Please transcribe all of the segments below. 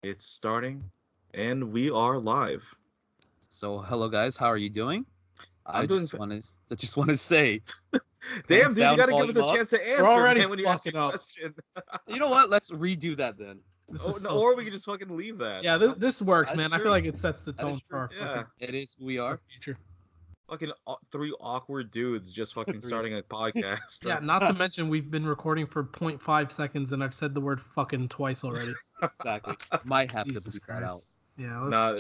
It's starting, and we are live. So, hello guys, how are you doing? I'm I doing. just want to say, Damn, hands dude, you down, gotta give us volume a up. chance to We're answer, already man, when you ask fucking your up. question. You know what? Let's redo that then. This Oh, is no, so or we sweet. can just fucking leave that. Yeah, this works, That's man. I true. feel like it sets the That is tone for true. our, Yeah, It is who we our are. future. fucking three awkward dudes just fucking Three. starting a podcast. Yeah, Right? not to mention we've been recording for 0.5 seconds and I've said the word fucking twice already. Exactly. Might have to Jesus bleep that out. Christ. Yeah, Nah,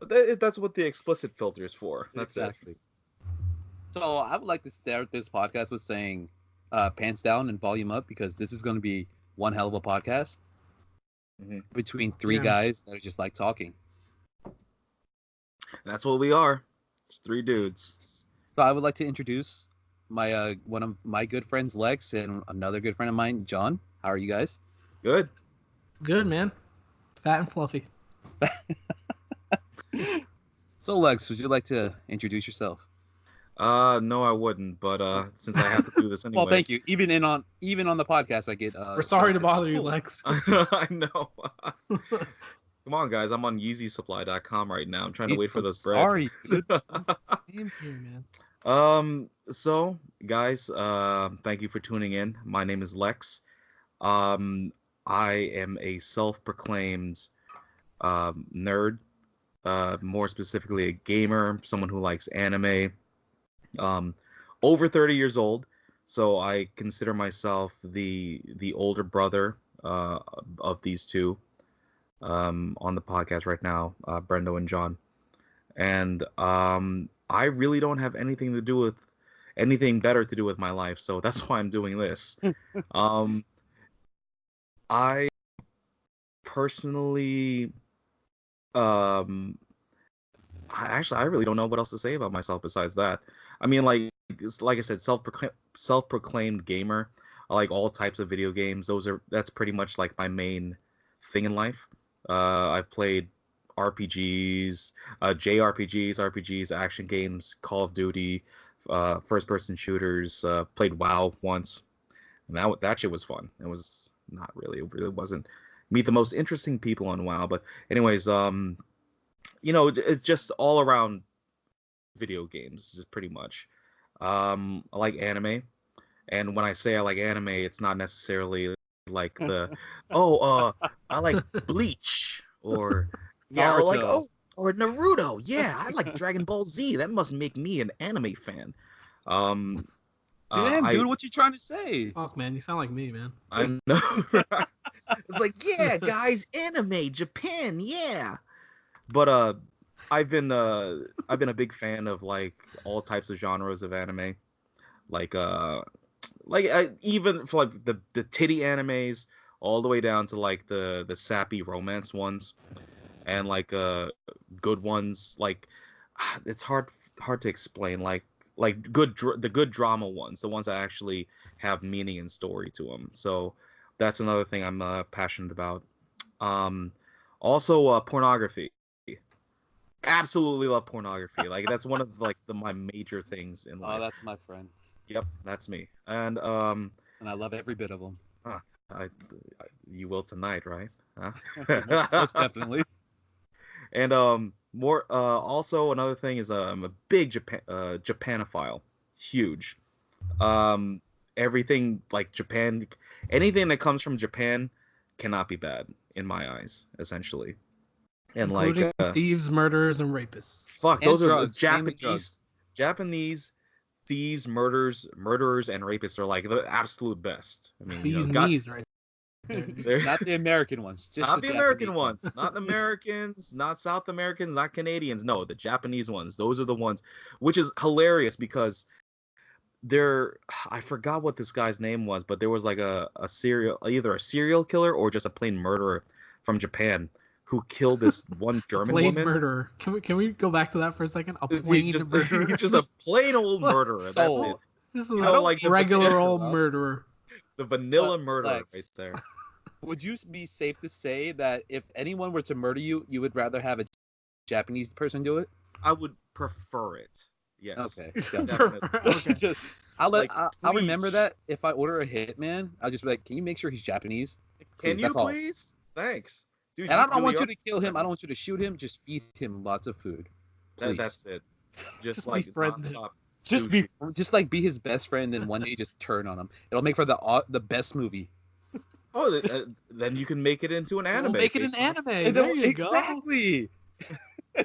let's... that's what the explicit filter is for. That's Exactly. So, I would like to start this podcast with saying, pants down and volume up, because this is going to be one hell of a podcast Mhm. between three Yeah. guys that are just like talking. it. That's what we are. It's three dudes. So, I would like to introduce my one of my good friends, Lex, and another good friend of mine, John. How are you guys? Good. Good, man. Fat and fluffy. So, Lex, would you like to introduce yourself? No, I wouldn't. But since I have to do this anyways. Well, thank you. Even on the podcast, I get. We're sorry to bother you, cool. Lex. I know. Come on, guys. I'm on YeezySupply.com right now. I'm trying to wait for this bread. Sorry, dude. Same here, man. So guys, thank you for tuning in. My name is Lex. I am a self-proclaimed nerd, more specifically a gamer, someone who likes anime. Over 30 years old, so I consider myself the older brother of these two on the podcast right now, Brendo and John. And I really don't have anything better to do with my life, so that's why I'm doing this. I personally, I really don't know what else to say about myself besides that. I mean, like I said, self-proclaimed gamer. I like all types of video games. That's pretty much like my main thing in life. I've played RPGs, JRPGs, RPGs, action games, Call of Duty, first-person shooters. Played WoW once, and that shit was fun. It was not really. It really wasn't meet the most interesting people on WoW, but anyways, it's just all around video games, just pretty much. I like anime, and when I say I like anime, it's not necessarily like the I like Bleach or Naruto. or Naruto. Yeah, I like Dragon Ball Z. That must make me an anime fan. Damn, dude, what you trying to say? Fuck, man, you sound like me, man. I know. It's like, yeah, guys, anime, Japan, yeah. But I've been a big fan of like all types of genres of anime, like even for like the titty animes all the way down to like the sappy romance ones, and like good ones. Like it's hard to explain. Like the good drama ones, the ones that actually have meaning and story to them. So that's another thing I'm passionate about. Also pornography. Absolutely love pornography. Like that's one of like my major things in life. Oh, that's my friend, Yep, that's me. And and I love every bit of him. you will tonight, right? Huh? Most definitely. And more also another thing is I'm a big Japanophile. Huge. Everything like Japan, anything that comes from Japan cannot be bad in my eyes, essentially. And Including like thieves, murderers, and rapists. fuck, And those drugs, are mainly drugs. Japanese thieves, murderers, and rapists are like the absolute best. I mean, Bees knees, right there. they're Not the American ones, just not the American Japanese ones, not the Americans, not South Americans, not Canadians. No, the Japanese ones. Those are the ones, which is hilarious because I forgot what this guy's name was, but there was like either a serial killer or just a plain murderer from Japan who killed this one German Plain woman. murderer. Can we go back to that for a second? A plain murderer. He's just a plain old murderer. That's So, it. This is You a know, like the regular potato- old murderer. The vanilla But, murderer Lex, right there. Would you be safe to say that if anyone were to murder you, you would rather have a Japanese person do it? I would prefer it. Yes. Okay. Okay. Just, I'll Please. remember that if I order a hitman, I'll just be like, can you make sure he's Japanese? Can Please, you that's all. please? Thanks. Dude, And you I don't want really you to kill him. I don't want you to shoot him. Just feed him lots of food. Please. That's it. Just Just like be friendly. nonstop Just sushi. be his best friend, and one day just turn on him. It'll make for the best movie. Oh, then you can make it into an anime. We'll make it an based on- anime. And There you go. exactly.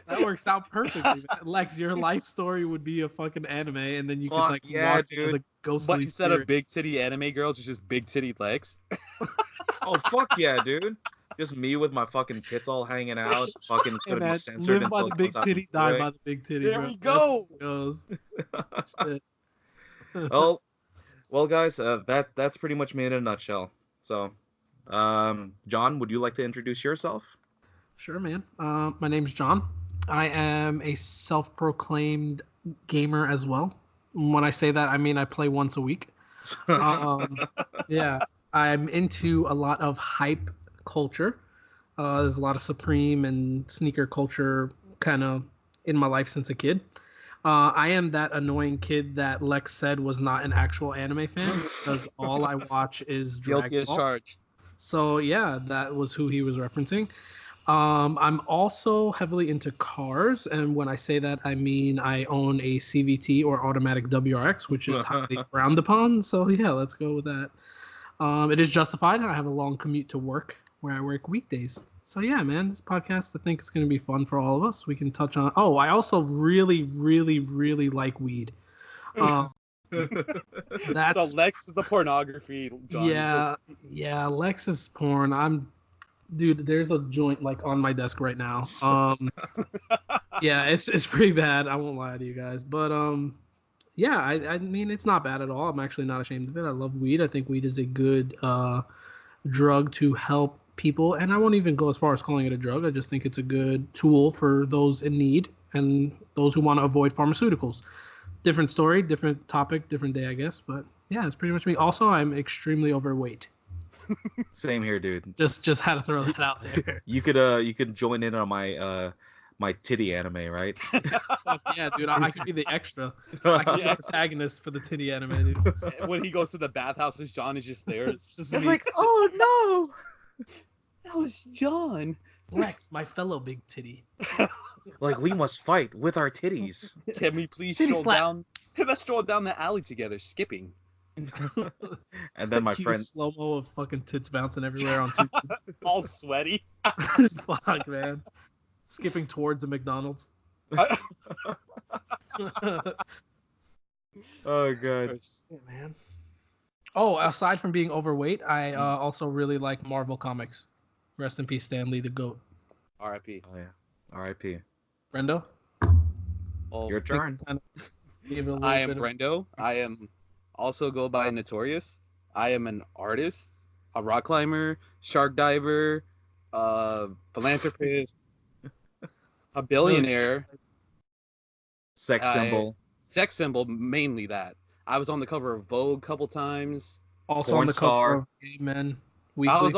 That works out perfectly. Man. Lex, your life story would be a fucking anime, and then you could Fuck like yeah, watch it as a dude. ghostly But instead spirit. of big titty anime girls, it's just big titty Lex. Oh, fuck yeah, dude. Just me with my fucking tits all hanging out. Fucking it's Hey gonna man, be censored live by until the it big comes out titty, on die Blu-ray. by the big titty. There bro. we go. That's how it goes. Well, guys, that's pretty much me in a nutshell. So, John, would you like to introduce yourself? Sure, man. My name's John. I am a self-proclaimed gamer as well. When I say that, I mean I play once a week. Yeah, I'm into a lot of hype culture. There's a lot of Supreme and sneaker culture kind of in my life since a kid. I am that annoying kid that Lex said was not an actual anime fan because all I watch is Guilty Dragon as Ball. charged. So yeah, that was who he was referencing. I'm also heavily into cars, and when I say that, I mean I own a CVT or automatic WRX, which is highly frowned upon. So yeah, let's go with that. It is justified, and I have a long commute to work where I work weekdays. So yeah, man, this podcast I think is going to be fun for all of us. We can touch on. Oh, I also really, really, really like weed. That's So Lex is the pornography. John. yeah. Lexus porn. Dude, there's a joint like on my desk right now. Yeah, it's pretty bad. I won't lie to you guys, but yeah, I mean it's not bad at all. I'm actually not ashamed of it. I love weed. I think weed is a good drug to help people, and I won't even go as far as calling it a drug. I just think it's a good tool for those in need and those who want to avoid pharmaceuticals. Different story, different topic, different day, I guess. But yeah, it's pretty much me. Also, I'm extremely overweight. Same here, dude. Just had to throw that out there. You could join in on my titty anime, right? Fuck yeah, dude. I could be the extra. I could be the protagonist for the titty anime, dude. When he goes to the bathhouses, John is just there. It's just It's me. like, oh That was John. Lex, my fellow big titty. no! Like we must fight with our titties. Can we please Titty stroll slap. down? Let's stroll down the alley together, skipping. And then my Cue friend, slow-mo of fucking tits bouncing everywhere on two. All sweaty. Fuck, man. Skipping towards a McDonald's. oh god, Yeah, man. Oh, aside from being overweight, I also really like Marvel comics. Rest in peace, Stan Lee, the GOAT. R.I.P. oh yeah, R.I.P. Brendo? Oh, Your turn. Give it a little I am bit of- Brendo. I am also go by Notorious. I am an artist, a rock climber, shark diver, philanthropist, a billionaire, Sex symbol. sex symbol, mainly that. I was on the cover of Vogue a couple times. Also Porn on the cover star. of Gay Men I Weekly. was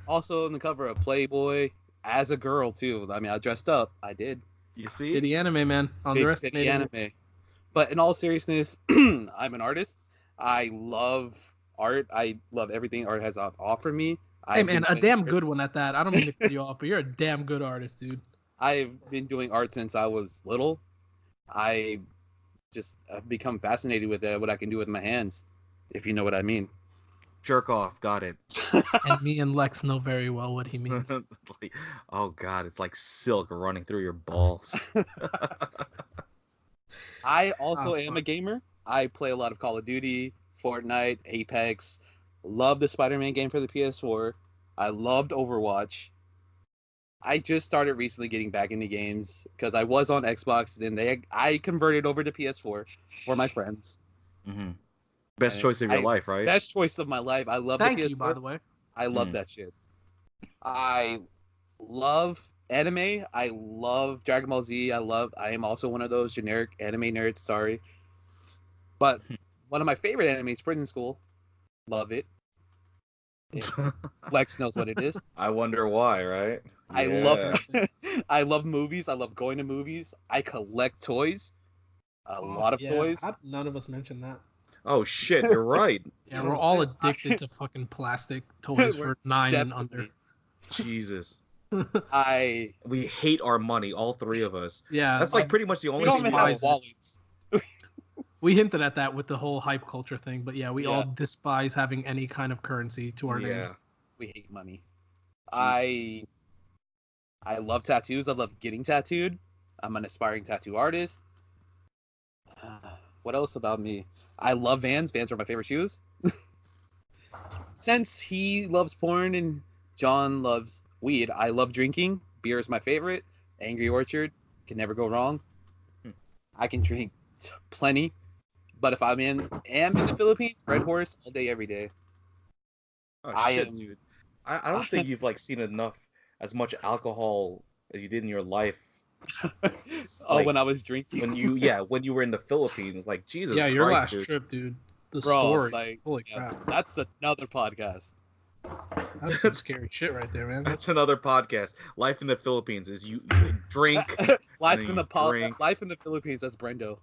also on the cover of Playboy as a girl too. I mean, I dressed up. I did. You see? Titty anime, man. Big Underestimated. titty anime. But in all seriousness, I'm an artist. I love art. I love everything art has to offer me. Hey, man, a damn good one at that. I don't mean to cut you off, but you're a damn good artist, dude. I've been doing art since I was little. I've become fascinated with what I can do with my hands, if you know what I mean. Jerk off. Got it. And me and Lex know very well what he means. Like, oh god, it's like silk running through your balls. I also am a gamer. I play a lot of Call of Duty, Fortnite, Apex. Love the Spider-Man game for the PS4. I loved Overwatch. I just started recently getting back into games because I was on Xbox, then I converted over to PS4 for my friends. hmm Best choice of your life, right? Best choice of my life. I love Thank the PS4. you, by the way. I love that shit. I love anime. I love Dragon Ball Z. I am also one of those generic anime nerds, sorry. But one of my favorite animes, Prison School. Love it. Lex knows what it is. I wonder why, right? I Yeah. I love movies. I love going to movies. I collect toys. A lot of toys. None of us mentioned that. Oh shit, you're right. Yeah, we're all addicted to fucking plastic toys for 9 and under. Jesus. I We hate our money, all three of us. Yeah. That's like pretty much the only we don't even have despise it. wallets. We hinted at that with the whole hype culture thing, but yeah, we all Yeah. despise having any kind of currency to our names. We hate money. I love tattoos. I love getting tattooed. I'm an aspiring tattoo artist. What else about me? I love Vans. Vans are my favorite shoes. Since he loves porn and John loves weed, I love drinking. Beer is my favorite. Angry Orchard, can never go wrong. I can drink plenty, but if am in the Philippines, Red Horse all day, every day. Oh shit, dude. I don't think you've like seen as much alcohol as you did in your life. Like, when I was drinking. When you were in the Philippines, like Jesus Yeah, your Christ, last dude. trip, dude. The Bro, stories. like, Holy yeah, crap. that's another podcast. That's some scary shit right there, man. That's another podcast. Life in the Philippines is you drink, Life and in then the Life in the Philippines. That's Brendo.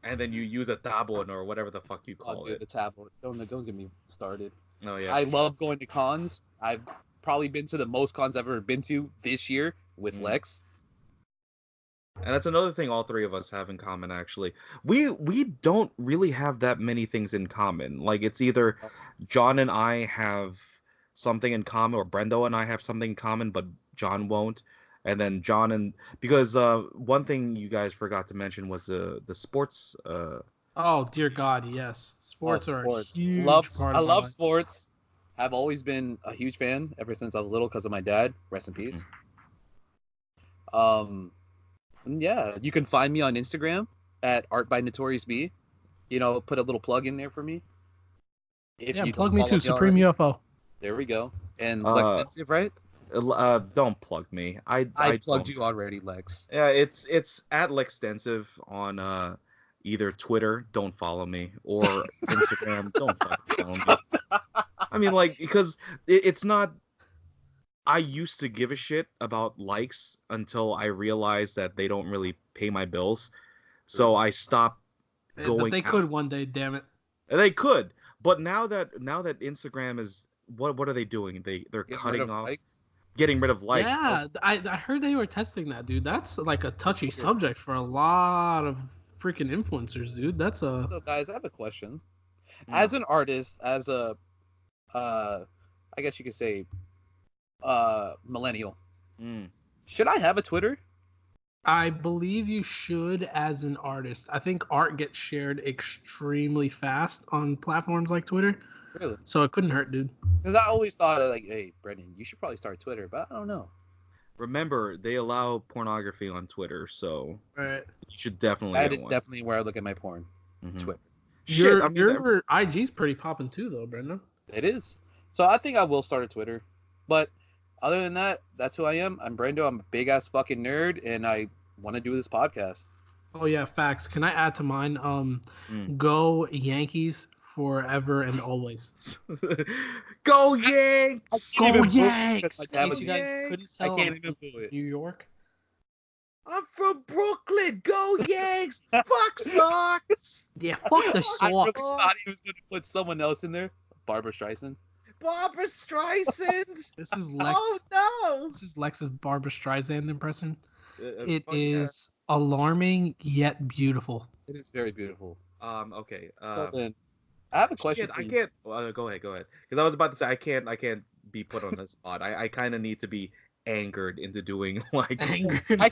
and then you use a tabon or whatever the fuck you call Dude, it. the tablet. Don't get me started. Oh yeah. I love going to cons. I've probably been to the most cons I've ever been to this year with Lex. And that's another thing all three of us have in common, actually. We don't really have that many things in common. Like, it's either John and I have something in common, or Brendo and I have something in common, but John won't. And then because one thing you guys forgot to mention was the sports. Oh dear God, yes. Sports are a huge part I of love life. sports. I've always been a huge fan ever since I was little because of my dad. Rest in peace. Yeah, you can find me on Instagram at Art by Notorious B. Put a little plug in there for me. Plug me too, Supreme UFO. There we go. And Lex Sensitive, right? Don't plug me. I plugged you already, Lex. Yeah, it's at Lextensive on either Twitter, don't follow me, or Instagram, don't fucking follow me. I mean, like, because it's not. I used to give a shit about likes until I realized that they don't really pay my bills, so I stopped going. But they could one day, damn it. They could, but now that Instagram is what are they doing? They're cutting off. Getting rid of likes. Yeah, I heard they were testing that, dude. That's like a touchy subject for a lot of freaking influencers, dude. So guys, I have a question. As an artist, as a I guess you could say millennial, should I have a Twitter? I believe you should as an artist. I think art gets shared extremely fast on platforms like Twitter. Really? So it couldn't hurt, dude. Because I always thought, like, hey, Brendan, you should probably start Twitter, but I don't know. Remember, they allow pornography on Twitter, so you should definitely. That is definitely where I look at my porn. Twitter. Your IG's pretty popping too, though, Brenda. It is. So I think I will start a Twitter. But other than that, that's who I am. I'm Brendo. I'm a big ass fucking nerd, and I want to do this podcast. Oh yeah, facts. Can I add to mine? Go Yankees forever and always. Go Yanks! Go Yanks! I can't even do it. New York. I'm from Brooklyn. Go Yanks! Fuck Sox! Yeah, fuck the Sox. I really thought he was going to put someone else in there. Barbara Streisand. Barbara Streisand. This is Lex. Oh no! This is Lex's Barbara Streisand impression. It fuck is alarming yet beautiful. It is very beautiful. Okay. So then, I have a question. I can't. Go ahead. Because I was about to say I can't be put on the spot. I kind of need to be angered into doing like. Angered. I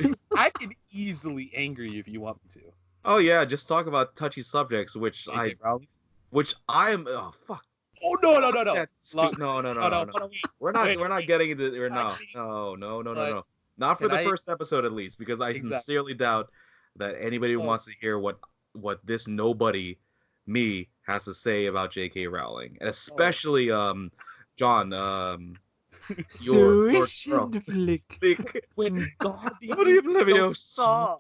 can easily anger you if you want me to. Oh yeah, just talk about touchy subjects, which I'm. Oh fuck. Oh no. No. We're not getting into it. No. Not for the first episode at least, because I sincerely doubt that anybody wants to hear what this nobody me has to say about J.K. Rowling, and especially John. Your flick when God saw.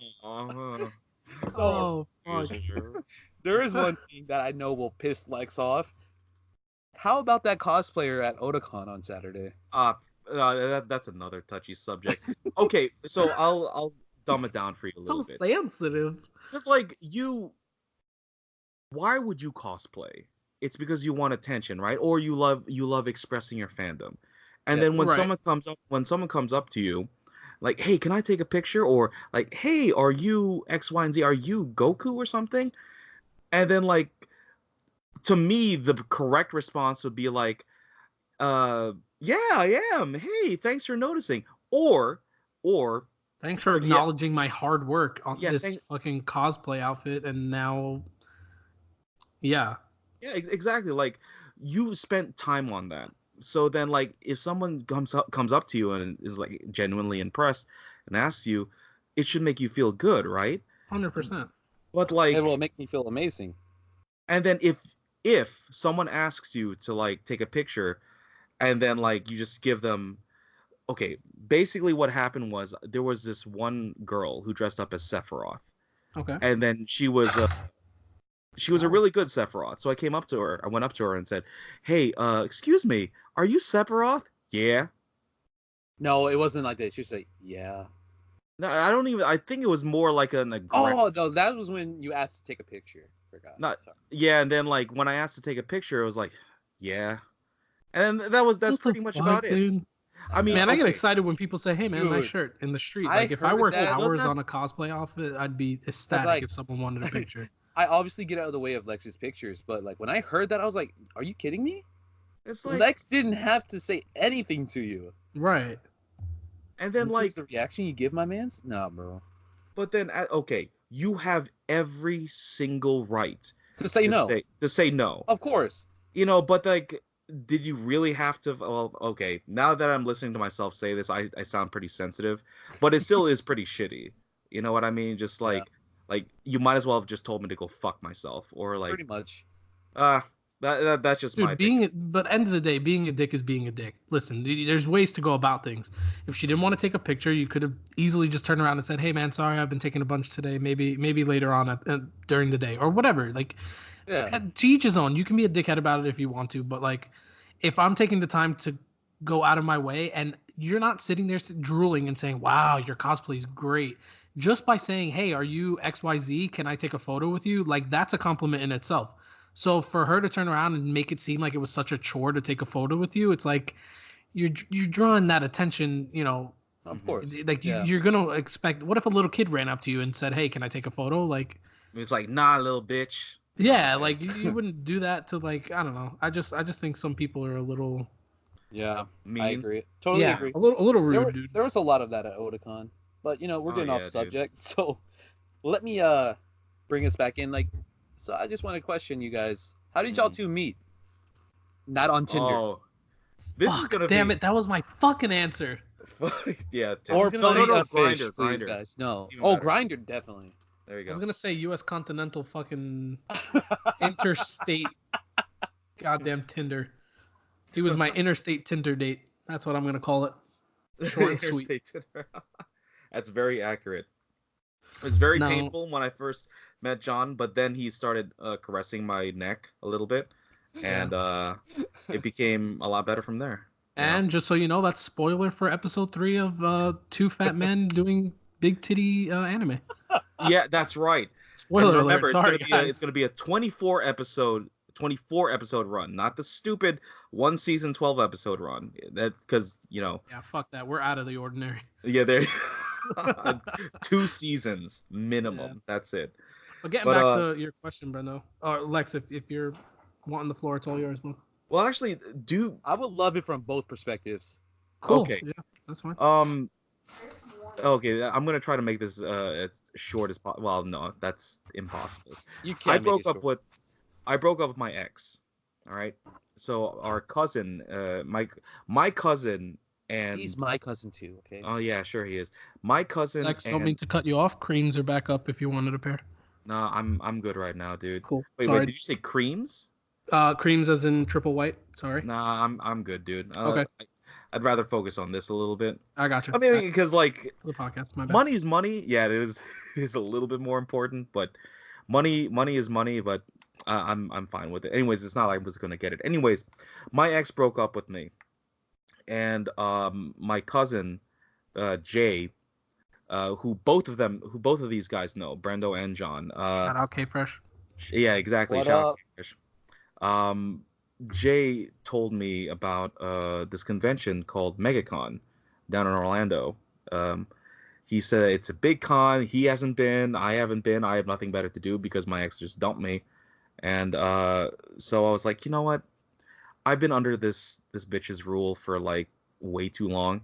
So there is one thing that I know will piss Lex off. How about that cosplayer at Otakon on Saturday? That's another touchy subject. Okay, so I'll dumb it down for you a little bit. So sensitive. Just like you why would you cosplay? It's because you want attention, right? Or you love expressing your fandom. And Yep. then when Right. someone comes up to you, like, hey, can I take a picture? Or like, hey, are you X, Y, and Z? Are you Goku or something? And then like, to me, the correct response would be like, yeah, I am. Hey, thanks for noticing. Or Thanks for yeah, acknowledging my hard work on yeah, this fucking cosplay outfit, and now, yeah, yeah, exactly. Like, you spent time on that. So then, like, if someone comes up to you and is like genuinely impressed and asks you, it should make you feel good, right? 100%. But like, It will make me feel amazing. and then if someone asks you to like take a picture, and then like you just give them, okay, basically what happened was there was this one girl who dressed up as Sephiroth, Okay. and then she was a really good Sephiroth. So I went up to her and said, hey, excuse me, are you Sephiroth? Yeah. No, it wasn't like that. She was like, yeah. No, I think it was more like an aggressive. Oh, no, that was when you asked to take a picture. Forgot. Not, Sorry. yeah, and then like when I asked to take a picture, it was like, yeah. And then that's What pretty the much fuck, about it. dude? I mean, Man, I get okay. excited when people say, hey, man, nice Dude, shirt in the street. I Like, if I heard worked that. hours Doesn't on a cosplay outfit, I'd be ecstatic like- if someone wanted a picture. I obviously get out of the way of Lex's pictures, but like when I heard that, I was like, are you kidding me? It's like, Lex didn't have to say anything to you. Right. and then This like, is the reaction you give my mans? No, bro. but then okay, you have every single right To say no. to say no. Of course. You know, but like, did you really have to? Well, okay, now that I'm listening to myself say this, I sound pretty sensitive, but it still is pretty shitty. You know what I mean? Just like, you might as well have just told me to go fuck myself, or like, Pretty much. that's just my opinion. But end of the day, being a dick is being a dick. Listen, there's ways to go about things. If she didn't want to take a picture, you could have easily just turned around and said, hey, man, sorry, I've been taking a bunch today. Maybe later on during the day or whatever. Like, Yeah. to each his own. You can be a dickhead about it if you want to, but like, if I'm taking the time to go out of my way and you're not sitting there drooling and saying, wow, your cosplay is great, just by saying, hey, are you XYZ? Can I take a photo with you? Like, that's a compliment in itself. So for her to turn around and make it seem like it was such a chore to take a photo with you, it's like you're drawing that attention, you know. Of course. Like, Yeah. you're going to expect, what if a little kid ran up to you and said, hey, can I take a photo? Like, It's like, nah, little bitch. yeah, like you wouldn't do that to, like, I don't know. I just think some people are a little, Yeah. Mean. I agree. Totally yeah, agree. a little rude, dude. There was a lot of that at Otakon. But, you know, we're Oh, getting yeah, off dude. subject. So let me bring us back in. Like, so I just want to question you guys. How did y'all two meet? Not on Tinder. Oh, this is Fuck, gonna damn be. it, that was my fucking answer. Yeah. Or gonna plenty say of fish, Grindr, please, Grindr. guys. No. Even Oh, better. Grindr, definitely. There you I was go. gonna say U.S. continental fucking interstate goddamn Tinder. He was my interstate Tinder date. That's what I'm gonna call it. Short and sweet. Interstate Tinder. That's very accurate. It was very No. painful when I first met John, but then he started caressing my neck a little bit, and it became a lot better from there. you know? And just so you know, that's spoiler for episode 3 of two fat men doing big titty anime. Yeah, that's right. Spoiler And remember, alert. Sorry, it's gonna be a 24 episode run, not the stupid 1 season 12 episode run. That because Yeah, fuck that. We're out of the ordinary. yeah, there 2 seasons minimum. Yeah. That's it. But getting back to your question, Brendo. Or Lex, if you're wanting the floor, it's all yours, man. Well, actually, I would love it from both perspectives. Cool. Okay. Yeah, that's fine. Okay, I'm gonna try to make this as short as possible. Well, no, that's impossible. You can't. I make broke it up short. with my ex. All right. So our cousin, my cousin and He's my cousin too. Okay. oh yeah, sure he is. My cousin Lex, and don't mean to cut you off. Creams are back up if you wanted a pair. no, I'm good right now, dude. Cool. Wait, Sorry. did you say creams? Creams as in triple white. Sorry. Nah, I'm good, dude. Okay. I'd rather focus on this a little bit. I got you. I mean, because like the podcast. My bad. money's money. Yeah, it is. It is a little bit more important, but money is money. But I'm fine with it. Anyways, it's not like I was gonna get it. Anyways, my ex broke up with me, and my cousin, Jay, who both of these guys know, Brendo and John. Shout out K Fresh. Yeah, exactly. What Shout out up? to Trish. Um, Jay told me about this convention called MegaCon down in Orlando. Um, he said it's a big con. He hasn't been. I haven't been. I have nothing better to do because my ex just dumped me. And so I was like, you know what? I've been under this bitch's rule for like way too long.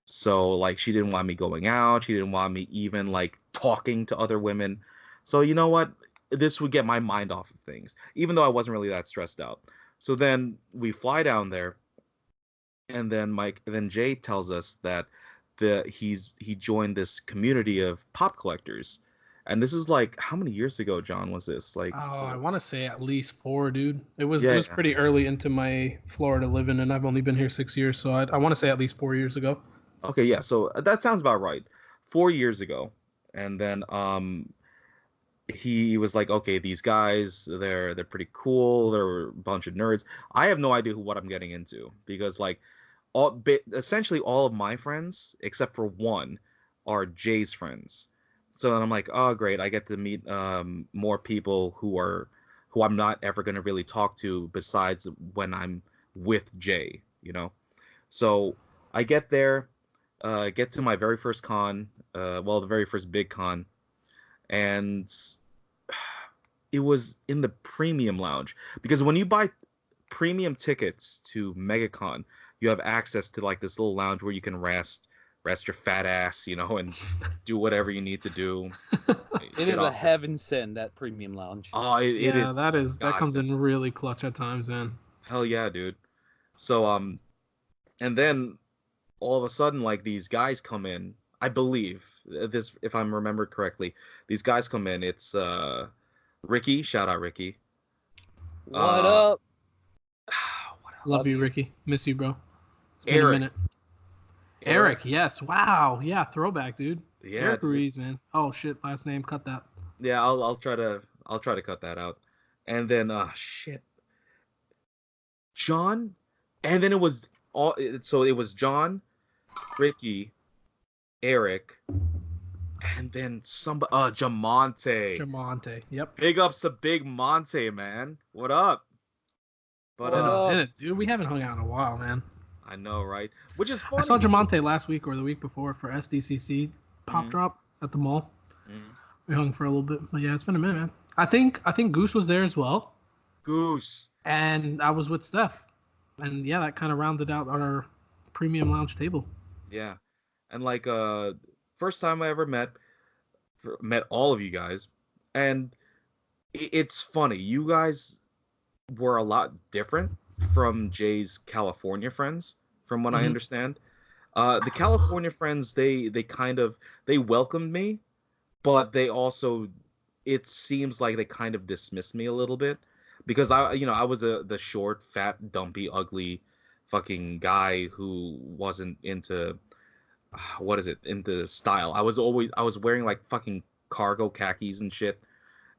So like she didn't want me going out. She didn't want me even like talking to other women. So you know what? This would get my mind off of things, even though I wasn't really that stressed out. So then we fly down there, and then Jay tells us that he joined this community of pop collectors. And this is like how many years ago, John, was this? Like Oh, I want to say at least 4, dude. It was yeah. pretty early into my Florida living, and I've only been here 6 years, so I want to say at least 4 years ago. Okay, yeah. So that sounds about right. 4 years ago. And then he was like, okay, these guys, they're pretty cool. They're a bunch of nerds. I have no idea what I'm getting into because like essentially all of my friends except for one are Jay's friends. So then I'm like, oh great, I get to meet more people who I'm not ever gonna really talk to besides when I'm with Jay, you know. So I get there, get to my very first con, well, the very first big con, and it was in the premium lounge because when you buy premium tickets to MegaCon, you have access to like this little lounge where you can rest your fat ass, you know, and do whatever you need to do. It Get is a off. heaven send, that premium lounge. Oh, it Yeah, is that comes godsend. in really clutch at times, man. Hell yeah, dude. So and then all of a sudden, like these guys come in. I believe this, if I'm remembered correctly, these guys come in. It's Ricky, shout out Ricky. What Uh, up? what Love else? Love you, you. Ricky. Miss you, bro. It's been a Eric. minute. Eric. Eric, yes. Wow. Yeah, throwback, dude. Yeah, Eric dude. Ruiz, man. Oh shit, last name. Cut that. Yeah, I'll try to cut that out. And then shit, John, and then it was so it was John, Ricky, Eric, and then somebody Jamonte. Jamonte. Yep. Big ups to Big Monte, man. What up? It's But been What a up? minute, dude. We haven't hung out in a while, man. I know, right? Which is I funny saw because Jamonte last week or the week before for SDCC pop Mhm, drop at the mall. mhm. We hung for a little bit, but yeah, it's been a minute, man. I think Goose was there as well, Goose. and I was with Steph, and yeah, that kind of rounded out our premium lounge table. Yeah. And like first time I ever met all of you guys. And it's funny. You guys were a lot different from Jay's California friends, from what I Hmm. understand. The California friends, they kind of they welcomed me, but they also it seems like they kind of dismissed me a little bit because I was the short, fat, dumpy, ugly fucking guy who wasn't into what is it into style. I was wearing like fucking cargo khakis and shit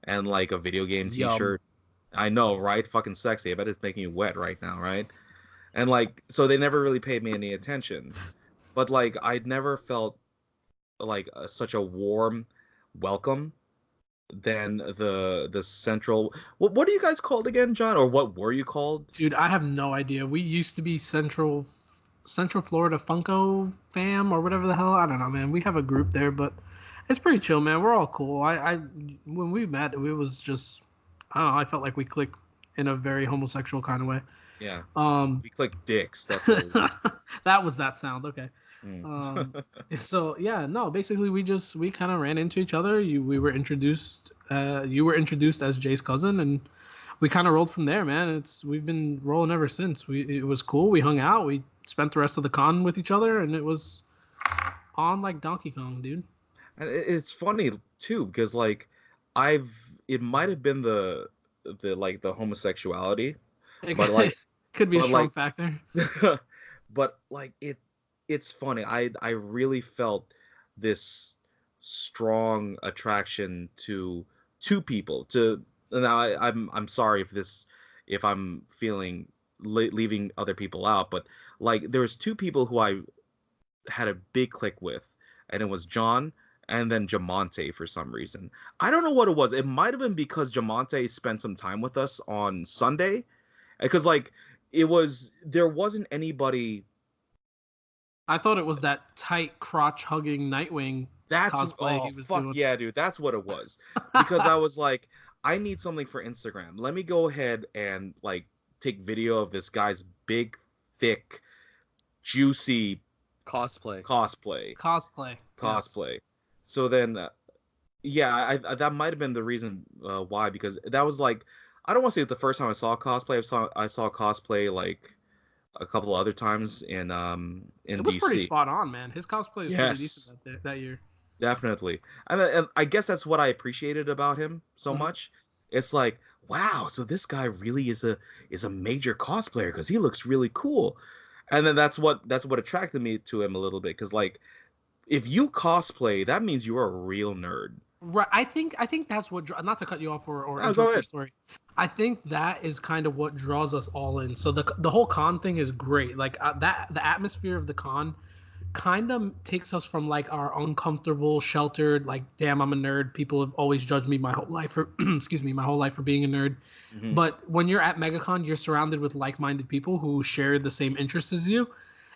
and like a video game Yum. t-shirt. I know, right? Fucking sexy. I bet it's making you wet right now, right? And like, so they never really paid me any attention. But like, I'd never felt like such a warm welcome than the central. What are you guys called again, John? Or what were you called? Dude, I have no idea. We used to be Central Florida Funko fam or whatever the hell. I don't know, man. We have a group there, but it's pretty chill, man. We're all cool. I when we met, it was just I don't know. I felt like we clicked in a very homosexual kind of way. Yeah, Um, we clicked dicks. That's what it was. that was that sound. Okay. Mm. So yeah, no, basically we kind of ran into each other. We were introduced. You were introduced as Jay's cousin, and we kind of rolled from there, man. We've been rolling ever since. It was cool. We hung out. We spent the rest of the con with each other, and it was on like Donkey Kong, dude. And it's funny too because like I've it might have been the like the homosexuality, It but like could be a but strong like factor. but like it's funny. I really felt this strong attraction to two people. To now I'm sorry if I'm feeling leaving other people out, but like there was two people who I had a big click with, and it was John and then Jamonte for some reason. I don't know what it was. It might have been because Jamonte spent some time with us on Sunday, because like there wasn't anybody. I thought it was that tight crotch hugging Nightwing cosplay he was doing. Yeah, dude, that's what it was. Because I was like, I need something for Instagram. Let me go ahead and like take video of this guy's big, thick, juicy cosplay. Yes. So then, yeah, that might have been the reason why, because that was like, I don't want to say the first time I saw cosplay. I saw cosplay like a couple of other times in it was DC. Pretty spot on, man. His cosplay was pretty decent that year. Definitely, and I guess that's what I appreciated about him so much. It's like, wow, so this guy really is a major cosplayer because he looks really cool, and then that's what attracted me to him a little bit, because like, if you cosplay, that means you're a real nerd. Right. I think that's what, not to cut you off or interrupt your story. I think that is kind of what draws us all in. So the whole con thing is great. Like the atmosphere of the con kind of takes us from like our uncomfortable, sheltered, like, damn, I'm a nerd. People have always judged me my whole life for my whole life for being a nerd. Mm-hmm. But when you're at MegaCon, you're surrounded with like-minded people who share the same interests as you.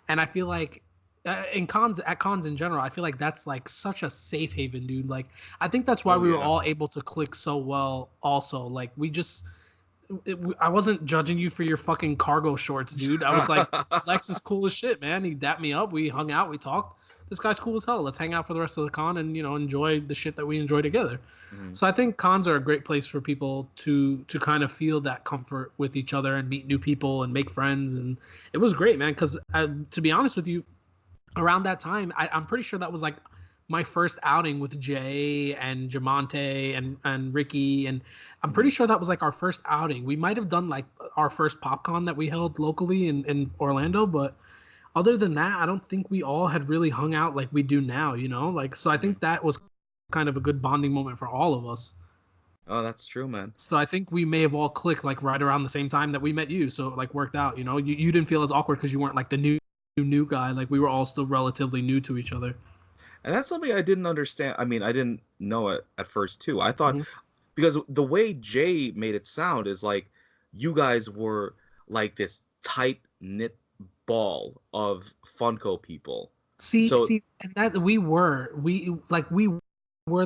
And I feel like at cons in general, I feel like that's like such a safe haven, dude. Like, I think that's why we were all able to click so well. Also, like, I wasn't judging you for your fucking cargo shorts, dude. I was like, Lex is cool as shit, man. He dapped me up. We hung out. We talked. This guy's cool as hell. Let's hang out for the rest of the con and, enjoy the shit that we enjoy together. Mm-hmm. So I think cons are a great place for people to kind of feel that comfort with each other and meet new people and make friends. And it was great, man, because to be honest with you, around that time, I'm pretty sure that was like my first outing with Jay and Jamonte and Ricky, and I'm pretty sure that was like our first outing. We might have done like our first PopCon that we held locally in Orlando, but other than that, I don't think we all had really hung out like we do now, like, so I think that was kind of a good bonding moment for all of us. Oh, that's true, man. So I think we may have all clicked like right around the same time that we met you, so it like worked out. You didn't feel as awkward because you weren't like the new guy. Like, we were all still relatively new to each other. And that's something I didn't understand. I mean, I didn't know it at first too. I thought, because the way Jay made it sound is like you guys were like this tight knit ball of Funko people. See, and that we were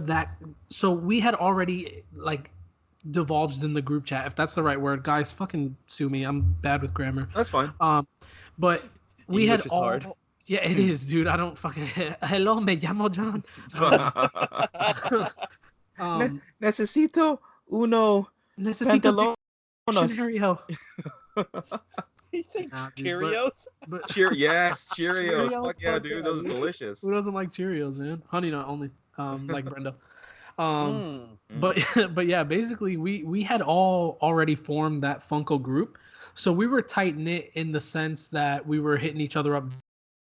that. So we had already like divulged in the group chat, if that's the right word. Guys, fucking sue me. I'm bad with grammar. That's fine. But we English had is all. Hard. Yeah, it is, dude. I don't fucking. Hello, me llamo John. Necesito uno. Necesito diccionario. You say Cheerios? Yes, Cheerios. Fuck yeah, dude. Those are delicious. Who doesn't like Cheerios, man? Honey nut only. Like Brendo. But yeah, basically we had all already formed that Funko group, so we were tight knit in the sense that we were hitting each other up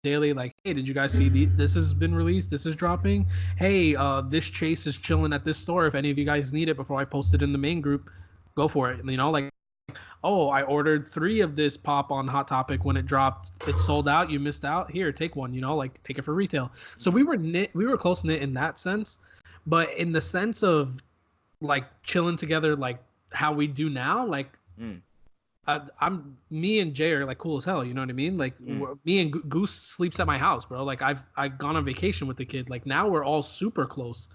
daily, like, hey, did you guys see this has been released, this is dropping, hey, this chase is chilling at this store, if any of you guys need it before I post it in the main group, go for it. Like, oh, I ordered 3 of this pop on Hot Topic when it dropped, it sold out, you missed out, here, take one, like, take it for retail. So we were close knit in that sense, but in the sense of like chilling together like how we do now, like me and Jay are like cool as hell, you know what I mean? Like me and Goose sleeps at my house, bro. Like I've gone on vacation with the kid. Like now we're all super close.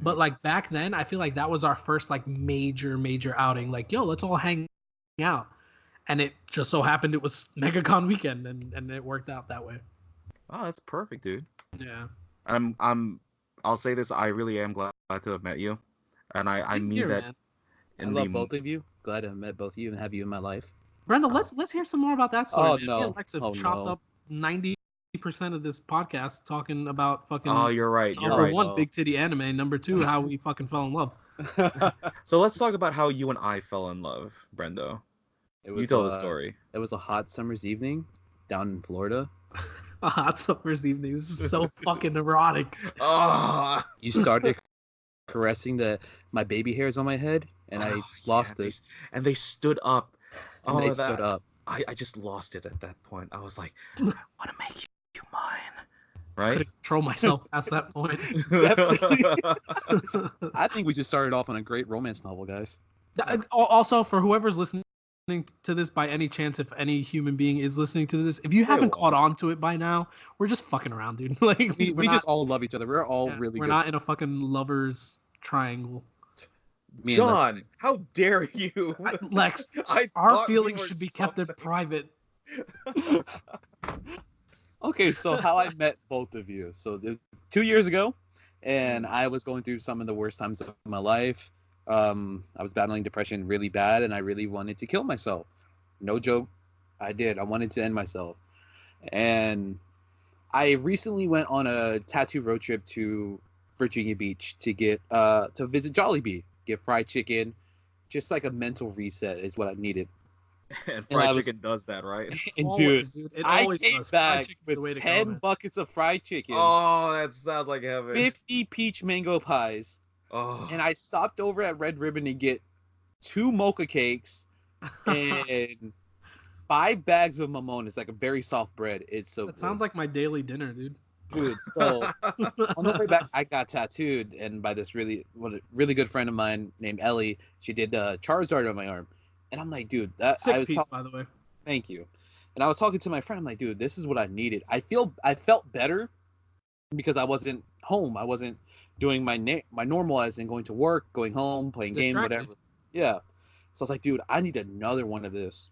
But like back then, I feel like that was our first like major outing. Like, yo, let's all hang out. And it just so happened it was MegaCon weekend, and it worked out that way. Oh, that's perfect, dude. Yeah. I'll say this, I really am glad to have met you. And I mean that. Man. I love both of you. Glad to have met both of you and have you in my life. Brendo, let's hear some more about that story. Oh, man. no. Me and Lex have chopped up 90% of this podcast talking about fucking. Oh, you're right. Number one, big titty anime. Number 2, how we fucking fell in love. So let's talk about how you and I fell in love, Brendo. You tell the story. It was a hot summer's evening down in Florida. A hot summer's evening. This is so fucking erotic. Oh. You started caressing my baby hairs on my head, and I just lost it. And they stood up. They stood up. I just lost it at that point. I was like, I want to make you mine. right? Couldn't control myself past that point. Definitely. I think we just started off on a great romance novel, guys. Also, for whoever's listening to this, by any chance, if any human being is listening to this, if you haven't caught on to it by now, we're just fucking around, dude. Like we just all love each other. We're all really we're good. We're not in a fucking lovers triangle. John, how dare you? Lex, our feelings should be kept in private. Okay, so how I met both of you. So 2 years ago, and I was going through some of the worst times of my life. I was battling depression really bad, and I really wanted to kill myself. No joke, I did. I wanted to end myself. And I recently went on a tattoo road trip to Virginia Beach to get to visit Jollibee, get fried chicken, just like a mental reset is what I needed. And fried chicken does that, right? And dude, I came back with 10 buckets of fried chicken. Oh, that sounds like heaven. 50 peach mango pies. Oh. And I stopped over at Red Ribbon to get 2 mocha cakes and 5 bags of mamon. It's like a very soft bread. It's so good. Sounds like my daily dinner, dude. Dude, so on the way back, I got tattooed, and by this really good friend of mine named Ellie. She did Charizard on my arm. And I'm like, dude, sick piece, by the way. Thank you. And I was talking to my friend. I'm like, dude, this is what I needed. I felt better because I wasn't home. I wasn't doing my normal as in going to work, going home, playing games, whatever. Yeah. So I was like, dude, I need another one of this.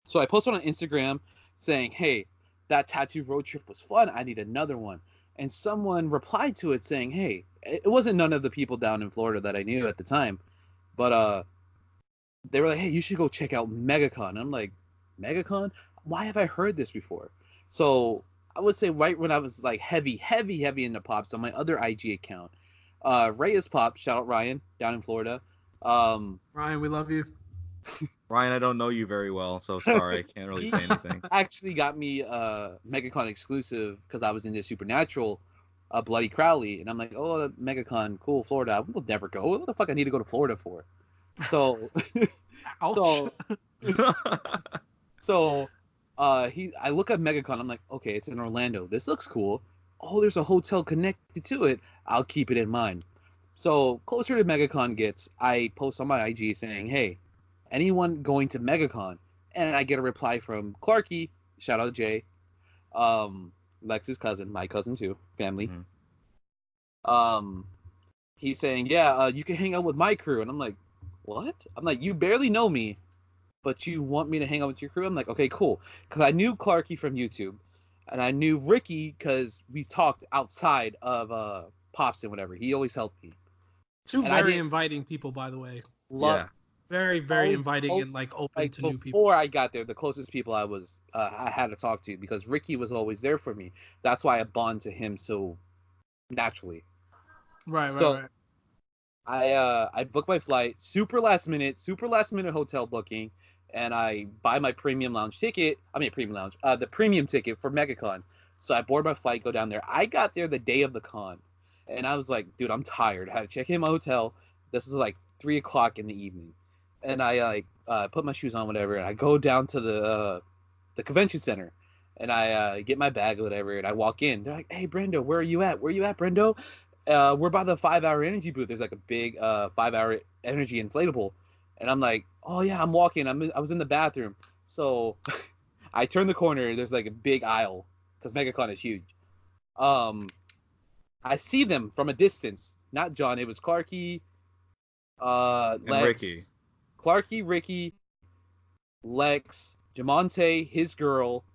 So I posted on Instagram saying, hey, that tattoo road trip was fun. I need another one. And someone replied to it saying, hey, it wasn't none of the people down in Florida that I knew at the time, but they were like, hey, you should go check out MegaCon. And I'm like, MegaCon? Why have I heard this before? So I would say right when I was like heavy into Pops on my other IG account, Reyes Pop, shout out Ryan down in Florida. Ryan, we love you. Ryan, I don't know you very well, so sorry, I can't really say anything. Actually got me MegaCon exclusive because I was in the Supernatural Bloody Crowley, and I'm like, oh, MegaCon, cool, Florida. We'll never go. What the fuck I need to go to Florida for? So, I look at MegaCon. I'm like, okay, it's in Orlando. This looks cool. Oh, there's a hotel connected to it. I'll keep it in mind. So closer to MegaCon gets, I post on my IG saying, hey, anyone going to MegaCon? And I get a reply from Clarky, shout out Jay, Lex's cousin, my cousin too, family. Mm-hmm. He's saying, yeah, you can hang out with my crew. And I'm like, what? I'm like, you barely know me, but you want me to hang out with your crew? I'm like, okay, cool. Because I knew Clarky from YouTube, and I knew Ricky because we talked outside of Pops and whatever. He always helped me. Two very inviting people, by the way. Very, very inviting and like open to new people. Before I got there, the closest people I had to talk to, because Ricky was always there for me. That's why I bond to him so naturally. Right. I booked my flight super last minute hotel booking, and I buy my premium ticket the premium ticket for MegaCon. So I board my flight, go down there. I got there the day of the con, and I was like, dude, I'm tired. I had to check in my hotel. This is like 3:00 in the evening, and I put my shoes on, whatever, and I go down to the convention center, and I get my bag or whatever, and I walk in. They're like, hey, Brendo, where are you at? Brendo? We're by the 5-hour energy booth. There's like a big 5-hour energy inflatable. And I'm like, oh yeah, I'm walking. I was in the bathroom. So I turn the corner. There's like a big aisle because MegaCon is huge. I see them from a distance. Not John. It was Clarky, Lex, and Ricky. Clarky, Ricky, Lex, Jamonte, his girl,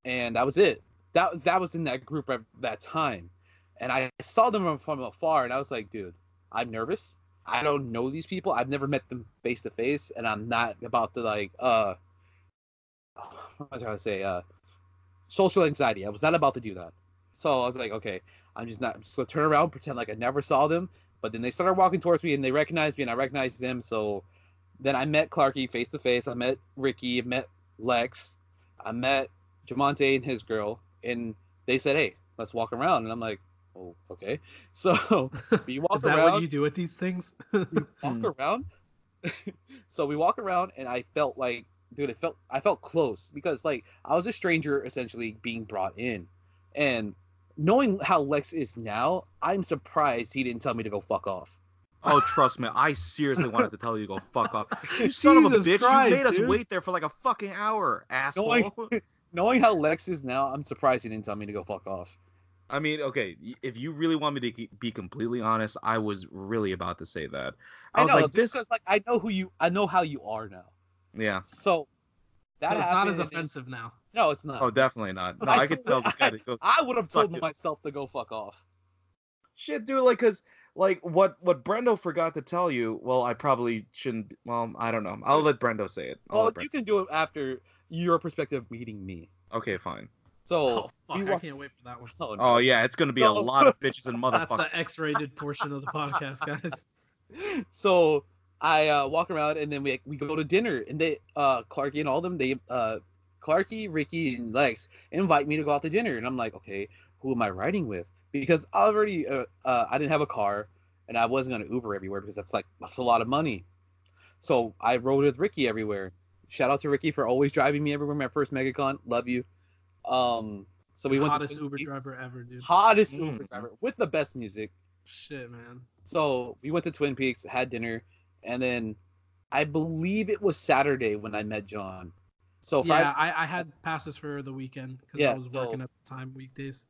and that was it. That was in that group at that time. And I saw them from afar, and I was like, dude, I'm nervous. I don't know these people. I've never met them face to face, and I'm not about to what was I trying to say? Social anxiety. I was not about to do that. So I was like, okay, I'm just gonna turn around, pretend like I never saw them. But then they started walking towards me, and they recognized me, and I recognized them. So then I met Clarky face to face. I met Ricky. I met Lex. I met Jamonte and his girl, and they said, hey, let's walk around. And I'm like, oh, okay. So we walk around. Is that what you do with these things? We walk around. So we walk around, and I felt like, dude, I felt close because like I was a stranger essentially being brought in, and knowing how Lex is now, I'm surprised he didn't tell me to go fuck off. Oh, trust me, I seriously wanted to tell you to go fuck off. You son of a bitch, Christ, you made us dude. wait there for like a fucking hour, asshole. Knowing how Lex is now, I'm surprised he didn't tell me to go fuck off. I mean, okay, if you really want me to be completely honest, I was really about to say that. I was know, like, this. Because, like, I know how you are now. Yeah. So that So it's not happened, as offensive now. No, it's not. Oh, definitely not. No, I could tell this guy to go. I would have told suck it. myself to go fuck off. Shit, dude, like, cause like what Brendo forgot to tell you. Well, I probably shouldn't. Well, I don't know. I'll let Brendo say it. Well, you can do it after your perspective meeting me. Okay, fine. So Oh fuck! I can't wait for that one. Oh, no. Oh yeah, it's gonna be a lot of bitches and That's motherfuckers. the X-rated portion of the podcast, guys. So I walk around and then we go to dinner and they Clarky and all of them Clarky, Ricky, and Lex invite me to go out to dinner and I'm like, okay, who am I riding with? Because I already I didn't have a car and I wasn't gonna Uber everywhere because that's a lot of money. So I rode with Ricky everywhere. Shout out to Ricky for always driving me everywhere. My first MegaCon, love you. So we went to Hottest Uber driver ever, dude. Hottest Uber driver with the best music. Shit, man. So we went to Twin Peaks, had dinner, and then I believe it was Saturday when I met John. So yeah, I had passes for the weekend because I was working at the time weekdays.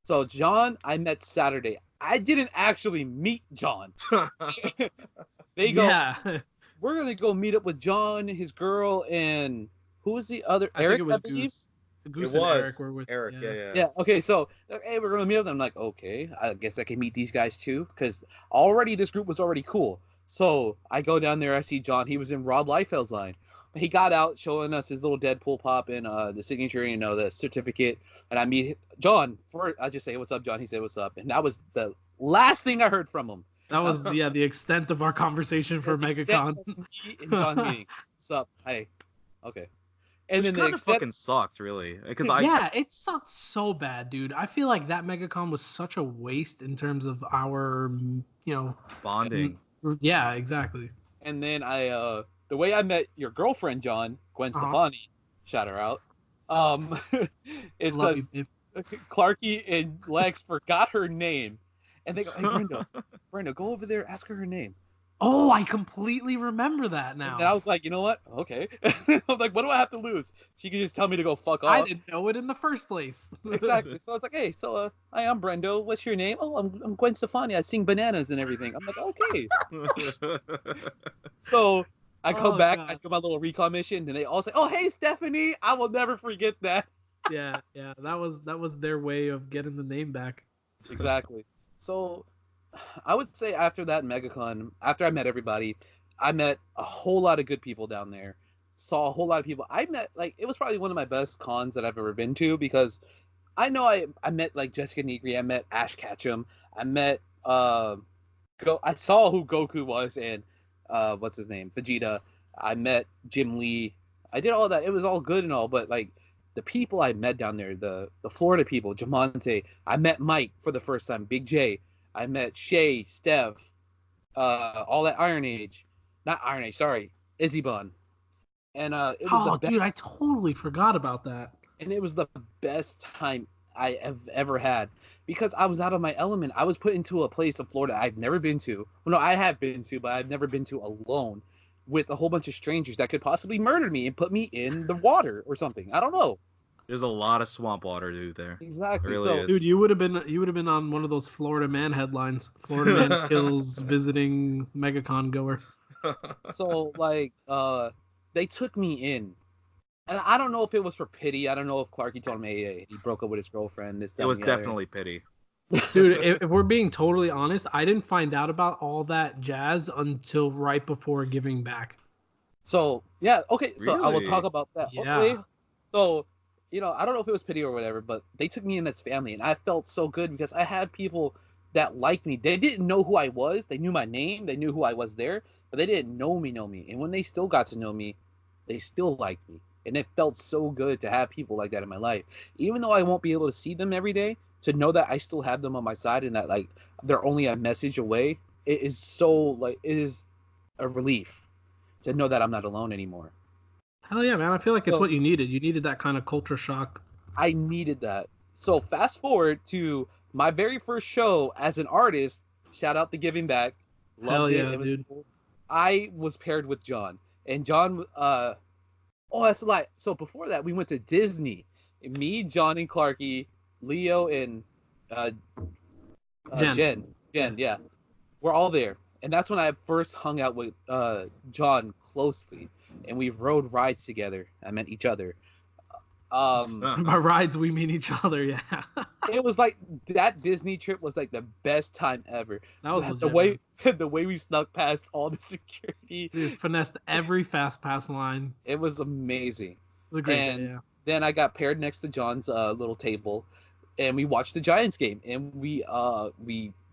So John, I met Saturday. I didn't actually meet John. They go, yeah. We're gonna go meet up with John, his girl, and who was the other? I Eric, think it was I believe. Goose It and was Eric were with Eric. yeah. Yeah. Okay. So, hey, we're gonna meet up. I'm like, okay, I guess I can meet these guys too, because already this group was already cool. So I go down there. I see John. He was in Rob Liefeld's line. He got out showing us his little Deadpool pop and the signature, the certificate. And I meet John. I just say, "What's up, John?" He said, "What's up?" And that was the last thing I heard from him. That was the extent of our conversation for MegaCon. And John meeting. What's up? Hey. Okay. And Which then kind of fucking sucked, really, because it sucked so bad, dude. I feel like that MegaCon was such a waste in terms of our, bonding. Yeah, exactly. And then the way I met your girlfriend, John, Gwen Stefani, shout her out, is because Clarky and Lex forgot her name, and they go, "Hey, Brendo, go over there, ask her name." Oh, I completely remember that now. And I was like, you know what? Okay. I was like, what do I have to lose? She could just tell me to go fuck off. I didn't know it in the first place. Exactly. So it's like, hey, hi, I'm Brendo. What's your name? Oh, I'm Gwen Stefani. I sing bananas and everything. I'm like, okay. So I come back. God. I do my little recon mission, and they all say, oh, hey, Stephanie. I will never forget that. Yeah. That was their way of getting the name back. Exactly. So I would say after that MegaCon, after I met everybody, I met a whole lot of good people down there. Saw a whole lot of people. I met, it was probably one of my best cons that I've ever been to because I know I met, Jessica Negri. I met Ash Ketchum. I met, I saw who Goku was and, what's his name? Vegeta. I met Jim Lee. I did all that. It was all good and all, but, the people I met down there, the Florida people, Jamonte. I met Mike for the first time, Big J. I met Shay, Steph, all that Iron Age. Not Iron Age, sorry. Izzybun. And it was the best. Dude, I totally forgot about that. And it was the best time I have ever had. Because I was out of my element. I was put into a place of Florida I've never been to. Well, no, I have been to, but I've never been to alone. With a whole bunch of strangers that could possibly murder me and put me in the water or something. I don't know. There's a lot of swamp water, dude, there. Exactly. Really is. Dude, you would have been on one of those Florida Man headlines. Florida Man kills visiting MegaCon goer. So they took me in, and I don't know if it was for pity. I don't know if Clarky told him, hey, he broke up with his girlfriend. It was definitely pity. Dude, if we're being totally honest, I didn't find out about all that jazz until right before giving back. So yeah, okay. So Really? I will talk about that. Yeah. Okay. So. I don't know if it was pity or whatever, but they took me in as family, and I felt so good because I had people that liked me. They didn't know who I was. They knew my name. They knew who I was there, but they didn't know me. And when they still got to know me, they still liked me. And it felt so good to have people like that in my life. Even though I won't be able to see them every day, to know that I still have them on my side and that, they're only a message away, it is so, it is a relief to know that I'm not alone anymore. Hell yeah, man. I feel like it's what you needed. You needed that kind of culture shock. I needed that. So fast forward to my very first show as an artist. Shout out to Giving Back. Loved Hell it. yeah, It was dude. cool. I was paired with John, and John. Oh, that's a lie. So before that, we went to Disney. Me, John, and Clarky, Leo, and Jen. Jen, yeah. We're all there. And that's when I first hung out with John closely. And we rode rides together. I meant each other. By rides, we mean each other, yeah. It was like that Disney trip was like the best time ever. That was legit, the way we snuck past all the security. Dude, finessed every fast pass line. It was amazing. It was a great And day, yeah. then I got paired next to John's little table, and we watched the Giants game, and we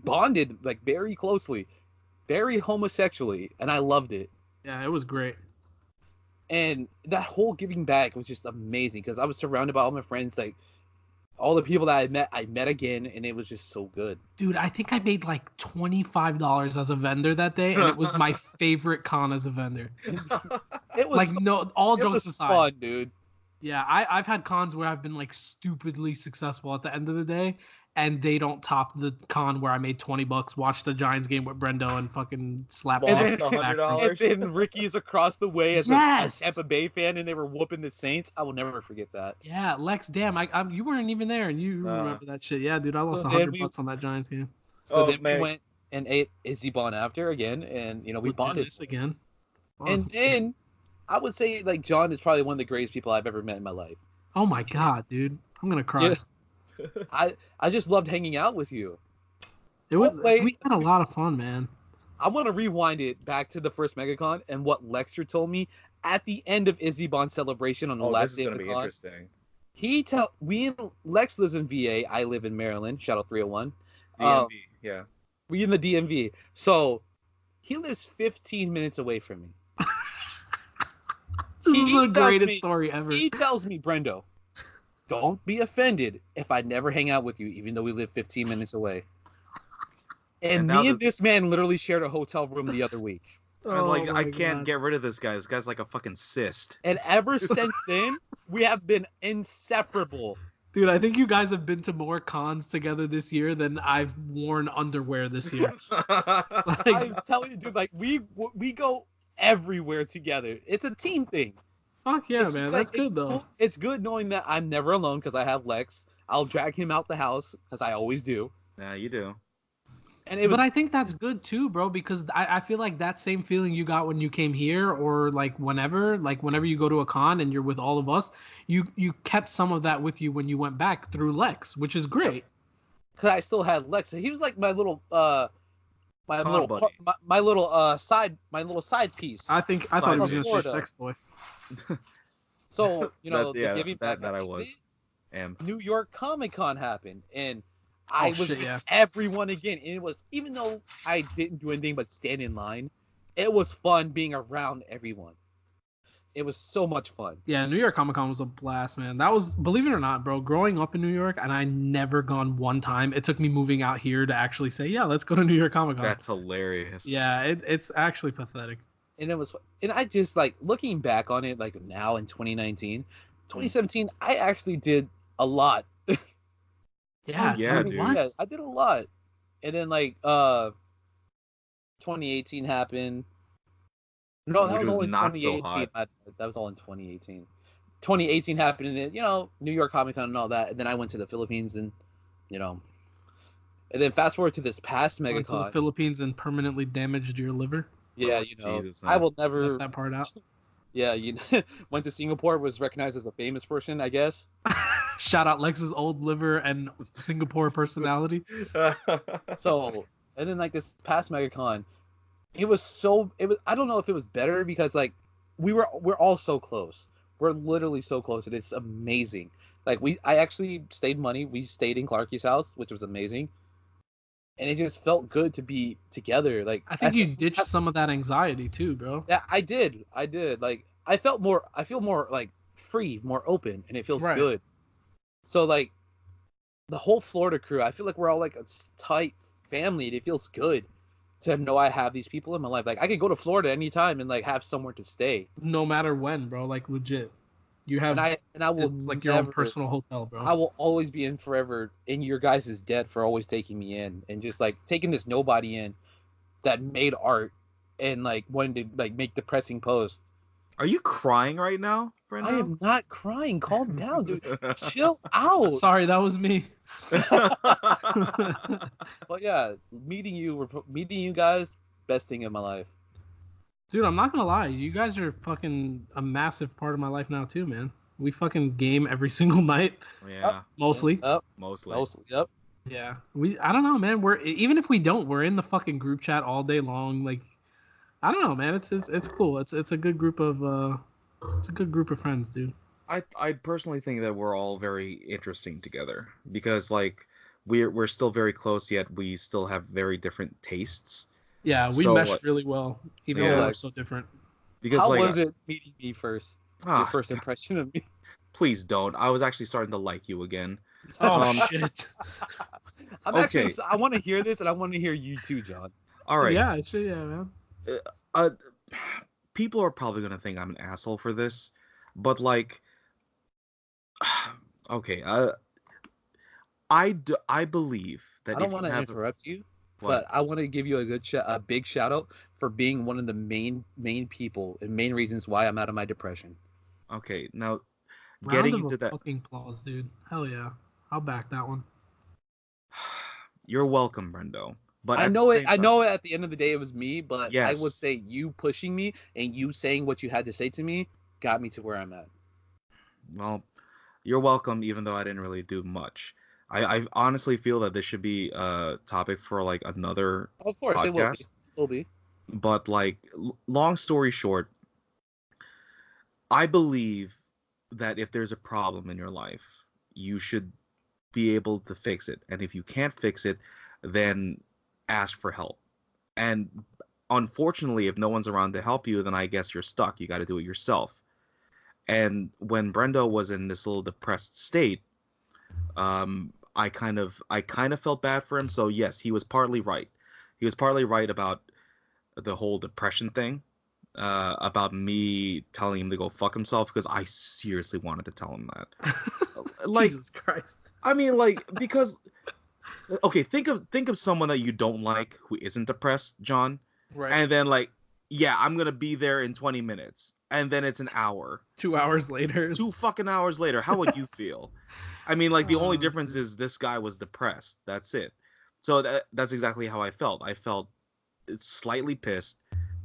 bonded like very closely, very homosexually, and I loved it. Yeah, it was great. And that whole giving back was just amazing because I was surrounded by all my friends, like all the people that I met again, and it was just so good. Dude, I think I made like $25 as a vendor that day, and it was my favorite con as a vendor. It was Like, no, all jokes aside. fun, dude. Yeah, I've had cons where I've been like stupidly successful at the end of the day, and they don't top the con where I made $20, watched the Giants game with Brendo, and fucking slapped Lost it. $100. And then Ricky's across the way as Yes! a Tampa Bay fan, and they were whooping the Saints. I will never forget that. Yeah, Lex, damn, you weren't even there, and you remember that shit. Yeah, dude, I lost So then $100 on that Giants game. So then we went and ate Izzy Bon after again, and we bonded Legitness again. And then I would say like John is probably one of the greatest people I've ever met in my life. Oh my god, dude, I'm gonna cry. Yeah. I just loved hanging out with you. It was Wait. we had a lot of fun, man. I want to rewind it back to the first MegaCon and what Lexter told me at the end of Izzy Bond's celebration on the last this day is of gonna the be con. interesting. Lex lives in VA. I live in Maryland. Shout out 301. DMV, yeah. We in the DMV. So he lives 15 minutes away from me. This is the tells greatest me- story ever. He tells me, Brendo, don't be offended if I never hang out with you, even though we live 15 minutes away. And now me and this man literally shared a hotel room the other week. And like, Oh I my can't God. get rid of this guy. This guy's like a fucking cyst. And ever since then, we have been inseparable. Dude, I think you guys have been to more cons together this year than I've worn underwear this year. Like, I'm telling you, dude, like we go everywhere together. It's a team thing. fuck yeah, It's man. just That's like, good though. It's good knowing that I'm never alone because I have Lex. I'll drag him out the house because I always do. Yeah, you do. And it was But I think that's good too, bro, because I feel like that same feeling you got when you came here, or like whenever you go to a con and you're with all of us, you kept some of that with you when you went back through Lex, which is great. because I still had Lex. He was like my little my Con little buddy. my little side piece. I thought he was gonna say Florida. sex boy. So the yeah, giving back that I thing, was. New York Comic Con happened, and I was shit, with yeah. everyone again. And it was, even though I didn't do anything but stand in line, it was fun being around everyone. It was so much fun. Yeah, New York Comic Con was a blast, man. That was, believe it or not, bro, growing up in New York, and I never gone one time. It took me moving out here to actually say, yeah, let's go to New York Comic Con. That's hilarious. Yeah, it's actually pathetic. And it was, and I just like looking back on it, like now in 2017, I actually did a lot. Yeah, Yeah, dude. dude. What? Yeah, I did a lot. And then like 2018 happened. No, that Which was was only not so 2018. hot. That was all in 2018. 2018 happened, and then New York Comic Con and all that. And then I went to the Philippines, and and then fast forward to this past Went to the MegaCon. Philippines and permanently damaged your liver. Yeah, Jesus, I will Left never. that part out. Yeah, went to Singapore, was recognized as a famous person, I guess. Shout out Lex's old liver and Singapore personality. So, and then like this past MegaCon, it was I don't know if it was better because like we're all so close. We're literally so close, and it's amazing. Like I actually stayed money. We stayed in Clarky's house, which was amazing. And it just felt good to be together. Like I think you ditched some of that anxiety too, bro. Yeah, I did. Like I feel more like free, more open, and it feels Right. good. So like the whole Florida crew, I feel like we're all like a tight family, and it feels good to know I have these people in my life. Like I could go to Florida anytime and like have somewhere to stay. No matter when, bro. Like legit. You have and I will it's like your own personal hotel, bro. I will always be in forever in your guys' debt for always taking me in and just like taking this nobody in that made art and like wanted to like make depressing posts. Are you crying right now, Brendo? I am not crying. Calm down, dude. Chill out. Sorry, that was me. But yeah, meeting you guys, best thing in my life. Dude, I'm not gonna lie. You guys are fucking a massive part of my life now too, man. We fucking game every single night. Yeah. Mostly. Mostly. Yep. Yeah. I don't know, man. Even if we don't, we're in the fucking group chat all day long. Like, I don't know, man. It's cool. It's a good group of friends, dude. I personally think that we're all very interesting together because like we're still very close, yet we still have very different tastes. Yeah, we meshed really well, even though we're so different. Because how like, was it meeting me first? Your first impression of me? Please don't. I was actually starting to like you again. Oh shit. Actually. I want to hear this, and I want to hear you too, John. All right. Yeah, man. People are probably gonna think I'm an asshole for this, but like, okay. I believe that I don't want to interrupt you. But I want to give you a big shout out for being one of the main people and main reasons why I'm out of my depression. Okay, now getting into that fucking applause, dude. Hell yeah, I'll back that one. You're welcome, Brendo. But I know at the end of the day it was me, but yes. I would say you pushing me and you saying what you had to say to me got me to where I'm at. Well, you're welcome, even though I didn't really do much. I honestly feel that this should be a topic for like another Of course, podcast. It will be. But like, long story short, I believe that if there's a problem in your life, you should be able to fix it. And if you can't fix it, then ask for help. And unfortunately, if no one's around to help you, then I guess you're stuck. You got to do it yourself. And when Brendo was in this little depressed state, I kind of felt bad for him. So yes, he was partly right. He was partly right about the whole depression thing, about me telling him to go fuck himself, because I seriously wanted to tell him that. Like, Jesus Christ. I mean, like, because okay, think of someone that you don't like who isn't depressed, John. Right. And then like, yeah, I'm gonna be there in 20 minutes, and then it's an hour. 2 hours later. 2 fucking hours later. How would you feel? I mean, like, the only difference is this guy was depressed. That's it. So that's exactly how I felt. I felt slightly pissed,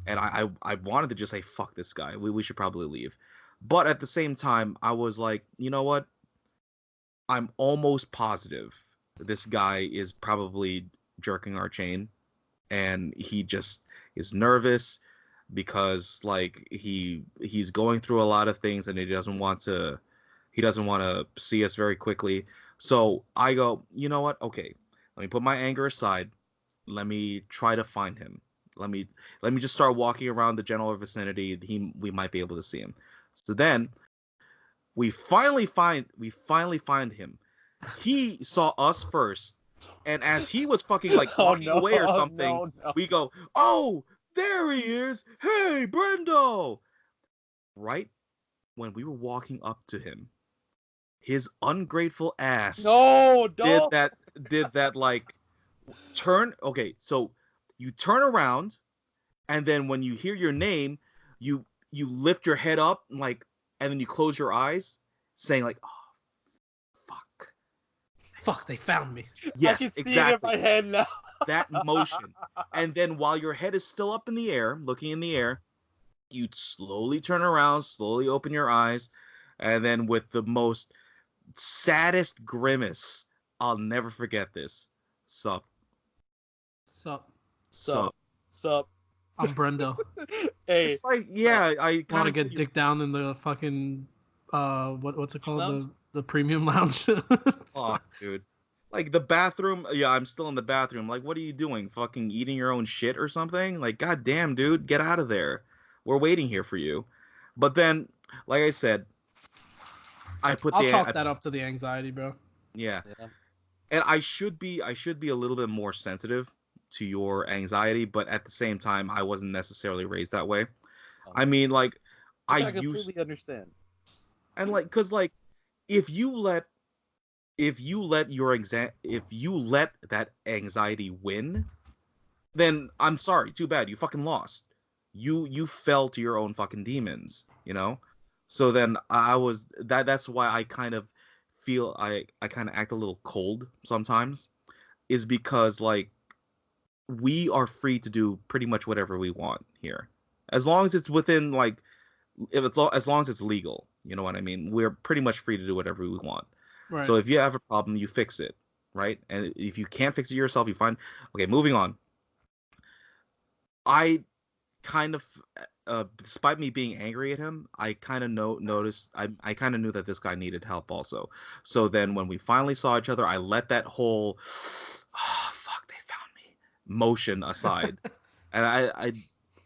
and I wanted to just say, fuck this guy. We should probably leave. But at the same time, I was like, you know what? I'm almost positive this guy is probably jerking our chain, and he just is nervous because like he's going through a lot of things, and he doesn't want to see us very quickly. So I go, you know what? Okay, let me put my anger aside. Let me try to find him. Let me just start walking around the general vicinity. We might be able to see him. So then we finally find him. He saw us first, and as he was fucking like walking away or something, we go, oh, there he is. Hey, Brendo. Right when we were walking up to him, his ungrateful ass did that like turn. Okay, so you turn around, and then when you hear your name, you lift your head up, like, and then you close your eyes, saying like, oh, fuck, they found me. Yes, I can see exactly. it in my head now. That motion. And then while your head is still up in the air, looking in the air, you slowly turn around, slowly open your eyes, and then with the most saddest grimace, I'll never forget this. Sup. I'm Brendo. Hey. It's like, yeah, I want to get dick down in the fucking what's it called? Lounge? The premium lounge. Oh, dude. Like the bathroom, yeah, I'm still in the bathroom. Like, what are you doing? Fucking eating your own shit or something? Like, goddamn, dude, get out of there. We're waiting here for you. But then, like I said, I'll chalk that up to the anxiety, bro. Yeah. And I should be a little bit more sensitive to your anxiety, but at the same time, I wasn't necessarily raised that way. I mean, like, I completely understand. And like, cause like, if you let if you let that anxiety win, then I'm sorry, too bad, you fucking lost. You fell to your own fucking demons, you know? So then that's why I kind of feel I kind of act a little cold sometimes, is because like we are free to do pretty much whatever we want here. As long as it's within like as long as it's legal, you know what I mean? We're pretty much free to do whatever we want. Right. So if you have a problem, you fix it, right? And if you can't fix it yourself, you find. Okay, moving on. I kind of, despite me being angry at him, I kind of noticed. I kind of knew that this guy needed help also. So then when we finally saw each other, I let that whole, oh, fuck, they found me, motion aside, and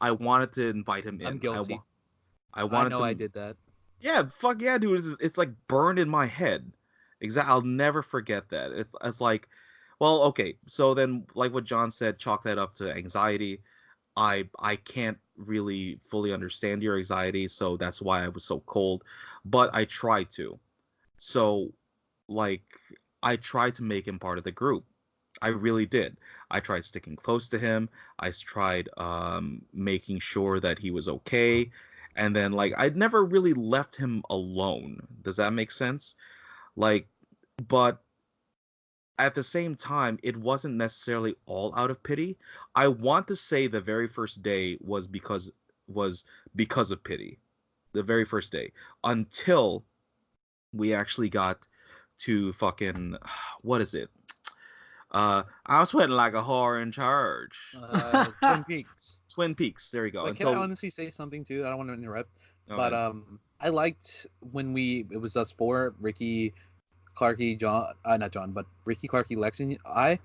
I wanted to invite him in. I'm guilty. I wanted know to. I did that. Yeah, fuck yeah, dude. It's like burned in my head. Exactly. I'll never forget that. It's like, well, okay. So then, like what John said, chalk that up to anxiety. I can't really fully understand your anxiety, so that's why I was so cold. But I tried to. So, like, I tried to make him part of the group. I really did. I tried sticking close to him. I tried making sure that he was okay. And then, like, I'd never really left him alone. Does that make sense? Like, but at the same time, it wasn't necessarily all out of pity. I want to say the very first day was because of pity. The very first day, until we actually got to fucking, what is it? I'm sweating like a whore in church. Twin Peaks. Twin Peaks. There you go. But can I honestly say something too? I don't want to interrupt, but I liked when it was us four, Ricky, Clarky, John, not John, but Ricky, Clarky, Lex, and I.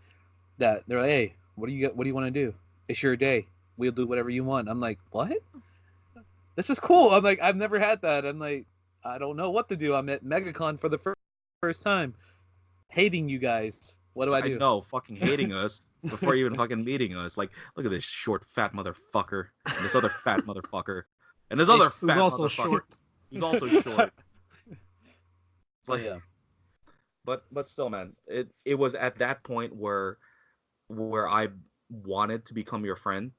That they're like, hey, what do you want to do? It's your day. We'll do whatever you want. I'm like, what? This is cool. I'm like, I've never had that. I'm like, I don't know what to do. I'm at MegaCon for the first time, hating you guys. What do I do? I know, fucking hating us before even fucking meeting us. Like, look at this short, fat motherfucker, and this other fat motherfucker, and this other fat also motherfucker short. who's also short. It's like, yeah. But still, man, it was at that point where I wanted to become your friend,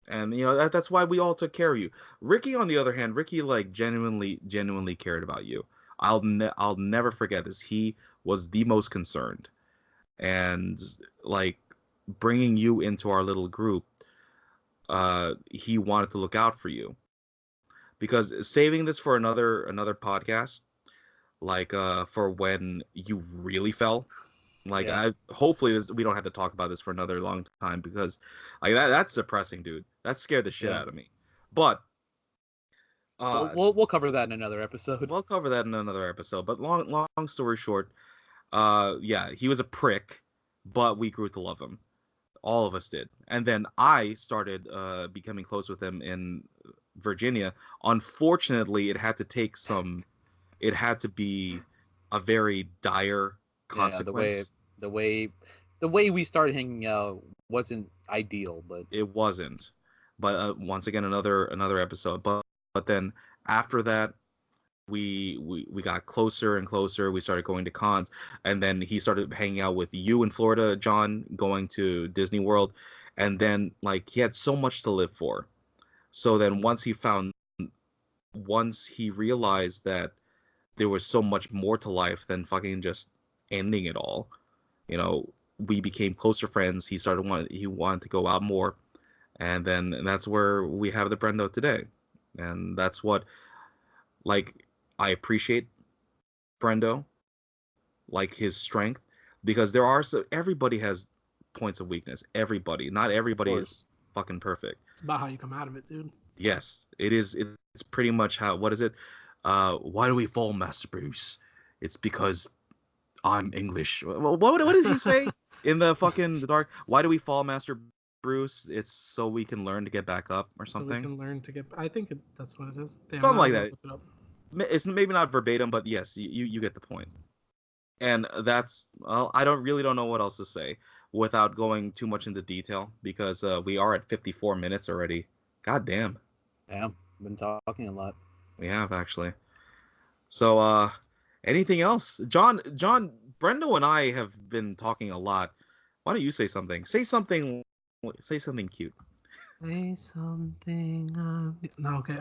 and you know that's why we all took care of you. Ricky, on the other hand, Ricky like genuinely cared about you. I'll never forget this. He was the most concerned. And like bringing you into our little group, he wanted to look out for you, because saving this for another podcast, like for when you really fell, like Yeah. hopefully we don't have to talk about this for another long time, because like that's depressing, dude. That scared the shit out of me. But we'll cover that in another episode. We'll cover that in another episode. But long story short. Yeah, he was a prick, but we grew to love him. All of us did. And then I started becoming close with him in Virginia. Unfortunately, it had to be a very dire consequence. The way we started hanging out wasn't ideal, but it wasn't. But once again, another episode. But then after that, we got closer and closer. We started going to cons, and then he started hanging out with you in Florida, John, going to Disney World, and then like he had so much to live for. So then once he realized that there was so much more to life than fucking just ending it all, you know, we became closer friends. He wanted to go out more, and that's where we have the Brendo today, and that's what like. I appreciate Brendo, like his strength, because everybody has points of weakness. Everybody, not everybody is fucking perfect. It's about how you come out of it, dude. Yes, it is. It's pretty much how. What is it? Why do we fall, Master Bruce? It's because I'm English. What does he say in the dark? Why do we fall, Master Bruce? It's so we can learn to get back up, or something. So we can learn to get. I think that's what it is. Damn, something like that. It's maybe not verbatim, but yes, you get the point. And that's, well, I don't know what else to say without going too much into detail, because we are at 54 minutes already. God damn. Damn, been talking a lot. We have, actually. So, anything else? John, Brendo and I have been talking a lot. Why don't you say something? Say something cute. Say something. No, okay.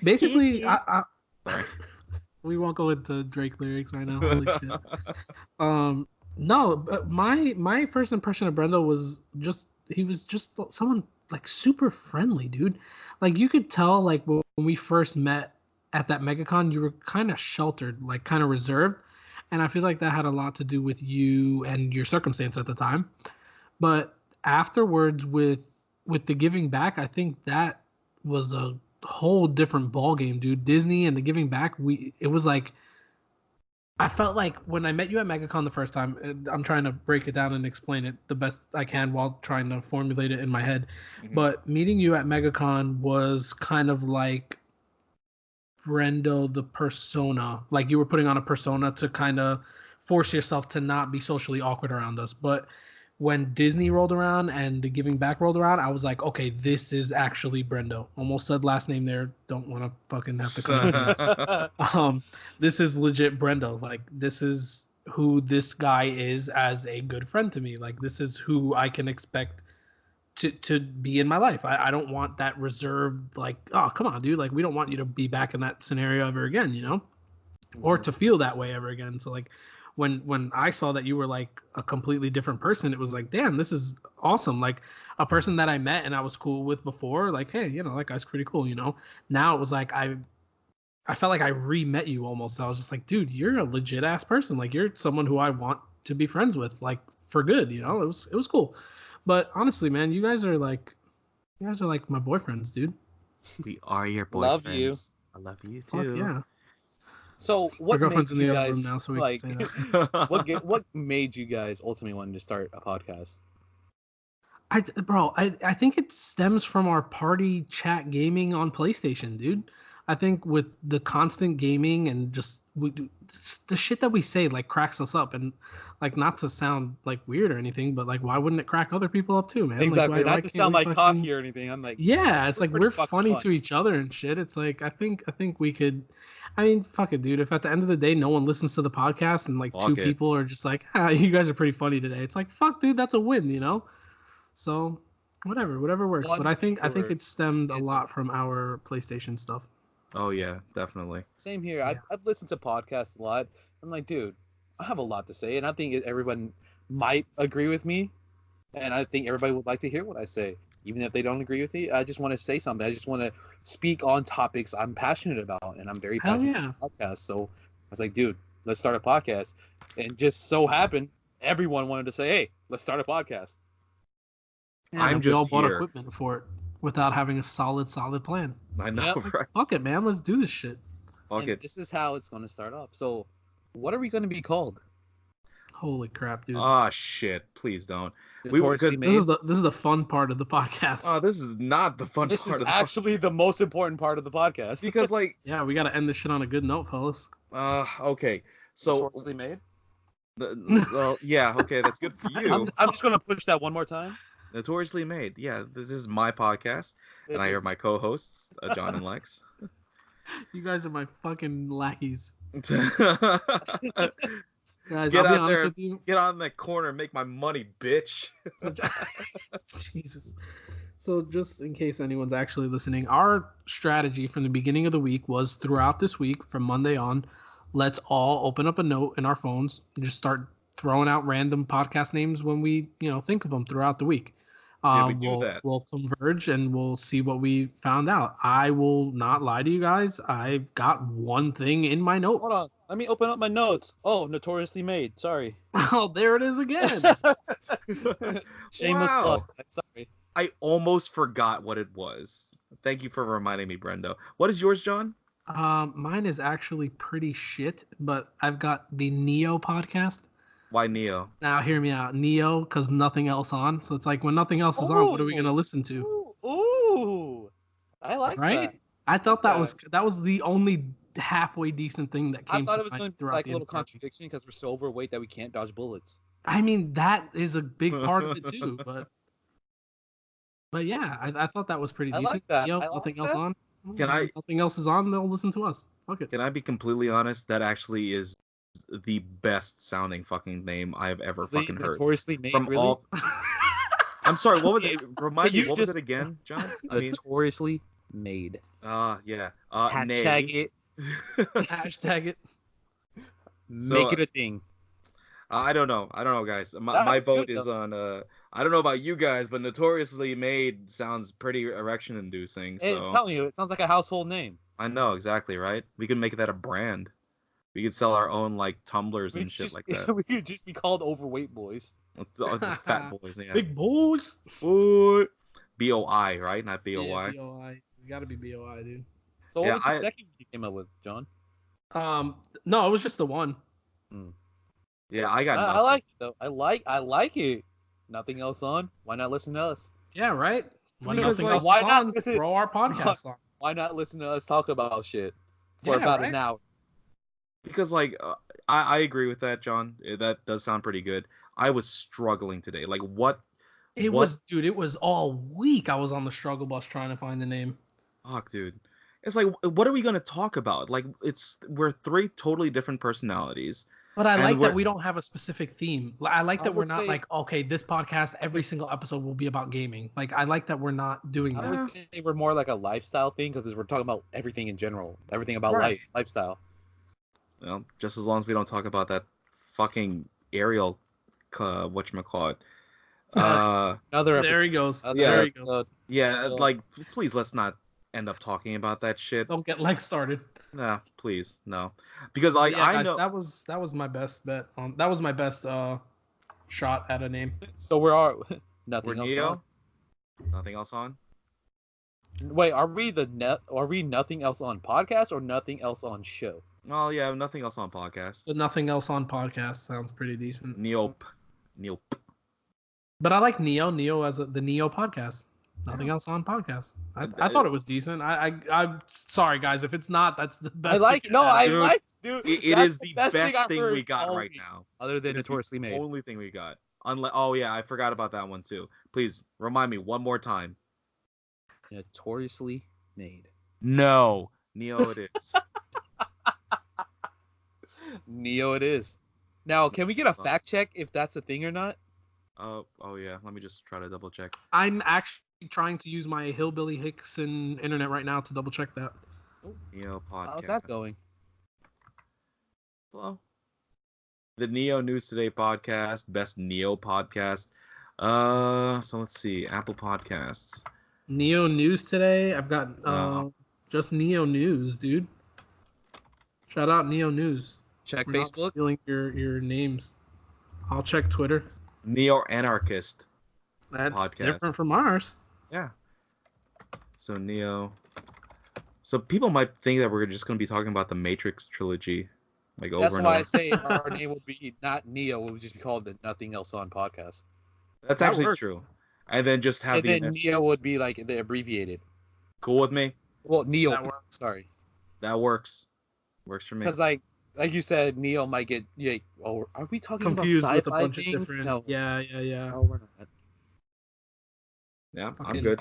Basically, Sorry. we won't go into Drake lyrics right now. Holy shit. No, but my first impression of Brendo was he was just someone like super friendly, dude. Like you could tell like when we first met at that MegaCon, you were kind of sheltered, like kind of reserved, and I feel like that had a lot to do with you and your circumstance at the time. But afterwards, with the giving back, I think that was a whole different ball game, dude. Disney and the giving back, it was like I felt like when I met you at MegaCon the first time, I'm trying to break it down and explain it the best I can while trying to formulate it in my head. Mm-hmm. But meeting you at MegaCon was kind of like Brendo the persona. Like you were putting on a persona to kind of force yourself to not be socially awkward around us. But when Disney rolled around and the giving back rolled around, I was like, okay, this is actually Brendo. Almost said last name there. Don't want to fucking have to come. This is legit Brendo. Like, this is who this guy is as a good friend to me. Like, this is who I can expect to be in my life. I don't want that reserved, like, oh, come on, dude. Like, we don't want you to be back in that scenario ever again, you know? Or to feel that way ever again. So, like, when I saw that you were like a completely different person, it was like, damn, this is awesome. Like a person that I met and I was cool with before, like, hey, you know, that guy's pretty cool, you know. Now it was like I felt like I re-met you almost. I was just like, dude, you're a legit ass person. Like you're someone who I want to be friends with, like for good, you know. It was cool. But honestly, man, you guys are like my boyfriends, dude. We are your boyfriends. Love you. I love you too. Fuck yeah. So what made you guys now, so we like? can say that. what made you guys ultimately want to start a podcast? I think it stems from our party chat gaming on PlayStation, dude. I think with the constant gaming and just the shit that we say like cracks us up, and like not to sound like weird or anything, but like why wouldn't it crack other people up too, man? Exactly. Like, not to sound like cocky or anything. I'm like, yeah, it's like we're funny to each other and shit. It's like I think we could. I mean, fuck it, dude. If at the end of the day no one listens to the podcast and like two people are just like, you guys are pretty funny today, it's like, fuck, dude, that's a win, you know? So whatever works. But I think it stemmed a lot from our PlayStation stuff. Oh yeah, definitely. Same here. Yeah. I've listened to podcasts a lot. I'm like, dude, I have a lot to say, and I think everyone might agree with me, and I think everybody would like to hear what I say. Even if they don't agree with me, I just want to say something. I just want to speak on topics I'm passionate about, and I'm very passionate about podcasts. So I was like, dude, let's start a podcast. And just so happened, everyone wanted to say, hey, let's start a podcast. Yeah, we all bought equipment for it without having a solid plan. I know, right? Fuck it, man. Let's do this shit. Fuck it. This is how it's going to start off. So what are we going to be called? Holy crap, dude. Ah, shit. Please don't. This is the fun part of the podcast. Oh, this is not the fun part of the podcast. This is actually the most important part of the podcast. Because, like... yeah, we got to end this shit on a good note, fellas. Okay. So... Notoriously made? Well, yeah, okay, that's good for you. I'm just going to push that one more time. Notoriously made. Yeah, this is my podcast, and I are my co-hosts, John and Lex. You guys are my fucking lackeys. Guys, get I'll be out honest there, with you. Get on that corner and make my money, bitch. Jesus. So just in case anyone's actually listening, our strategy from the beginning of the week was throughout this week, from Monday on, let's all open up a note in our phones and just start throwing out random podcast names when we, think of them throughout the week. We'll converge and we'll see what we found out. I will not lie to you guys. I've got one thing in my note. Hold on. Let me open up my notes. Oh, notoriously made. Sorry. Oh, there it is again. Shameless plug. Sorry. I almost forgot what it was. Thank you for reminding me, Brendo. What is yours, John? Mine is actually pretty shit, but I've got the Neo podcast. Why Neo? Now, hear me out. Neo, because nothing else on. So it's like when nothing else is on, what are we going to listen to? Ooh. I like that. Right? I thought that was the only halfway decent thing that came. I thought it was going to be like a little contradiction because we're so overweight that we can't dodge bullets. I mean, that is a big part of it too, but yeah, I thought that was pretty decent. I like that. Neo, nothing else on. Nothing else is on, they'll listen to us. Fuck it. Can I be completely honest? That actually is the best sounding fucking name I have ever fucking heard. Notoriously made, From really? all. I'm sorry. What was it? Remind me. You What was just- it again, John? Notoriously made. Yeah. Hashtag it. Hashtag it. Make it a thing. I don't know, guys. My That's vote good, is on. I don't know about you guys, but notoriously made sounds pretty erection inducing. Hey, So I'm telling you, it sounds like a household name. I know exactly, right? We could make that a brand. We could sell our own like tumblers and shit like that. We could just be called Overweight Boys. The fat boys, yeah. Big boys. BOI, right? Not BOY. Yeah, BOI. You gotta be BOI, dude. So Yeah, what was the second you came up with, John? No, it was just the one. Yeah, I got nothing. I like it though. I like it. Nothing else on? Why not listen to us? Yeah, right. When Because, nothing like, else why is not on, listen- throw our podcast on. Why not listen to us talk about shit for Yeah, about right? an hour? Because like I agree with that, John. That does sound pretty good. I was struggling today. Like what? It what- was all week I was on the struggle bus trying to find the name. Fuck, dude. It's like, what are we gonna talk about? Like, we're three totally different personalities. But I And like that we're- we don't have a specific theme. I like I that we're would not say- like, okay, this podcast, every single episode will be about gaming. Like, I like that we're not doing I that. would say we're more like a lifestyle thing because we're talking about everything in general, everything about Right. lifestyle. Well, just as long as we don't talk about that fucking aerial, whatchamacallit. Another episode. There he goes. Another There he episode. goes. Yeah, So- like, please let's not end up talking about that shit. Don't get legs started. Nah, please, no. Because like Yeah, I guys, know. that was my best bet. That was my best shot at a name. So we're We're nothing else Neo. on. Nothing else on. Wait, are we nothing else on podcast or nothing else on show? Well, yeah, nothing else on podcast. But nothing else on podcast sounds pretty decent. Neop. But I like Neo as the Neo podcast. Nothing else on podcast. I thought it was decent. I'm sorry guys, if it's not, that's the best. I like thing no, I've I had. Dude, like dude. It that's is the best best I've thing heard we got all right week, now. other than It is the notoriously made. only thing we got. Oh yeah, I forgot about that one too. Please remind me one more time. Notoriously made. No, Neo it is. Neo it is. Now, can we get a fact check if that's a thing or not? Oh yeah, let me just try to double check. I'm actually trying to use my Hillbilly Hickson internet right now to double check that. Neo podcast. How's that going? Hello. The Neo News Today podcast, best Neo podcast. So let's see, Apple Podcasts. Neo News today. I've got just Neo News, dude. Shout out Neo News. Check We're not Facebook. stealing your names. I'll check Twitter. Neo Anarchist. That's Podcast. different from ours. Yeah. So Neo. So people might think that we're just gonna be talking about the Matrix trilogy, like over That's and why over. I say our name will be not Neo. It would just be called the Nothing Else On podcast. That's That actually works. true. And then just have And the then Neo would be like the abbreviated. cool with me. Well, Neo. That works. Sorry. That works. Works for me. Because like you said, Neo might get Oh, are we talking Confused about with a sci-fi bunch of games? different. No. Yeah. No, we're not. Yeah, I'm fucking- good.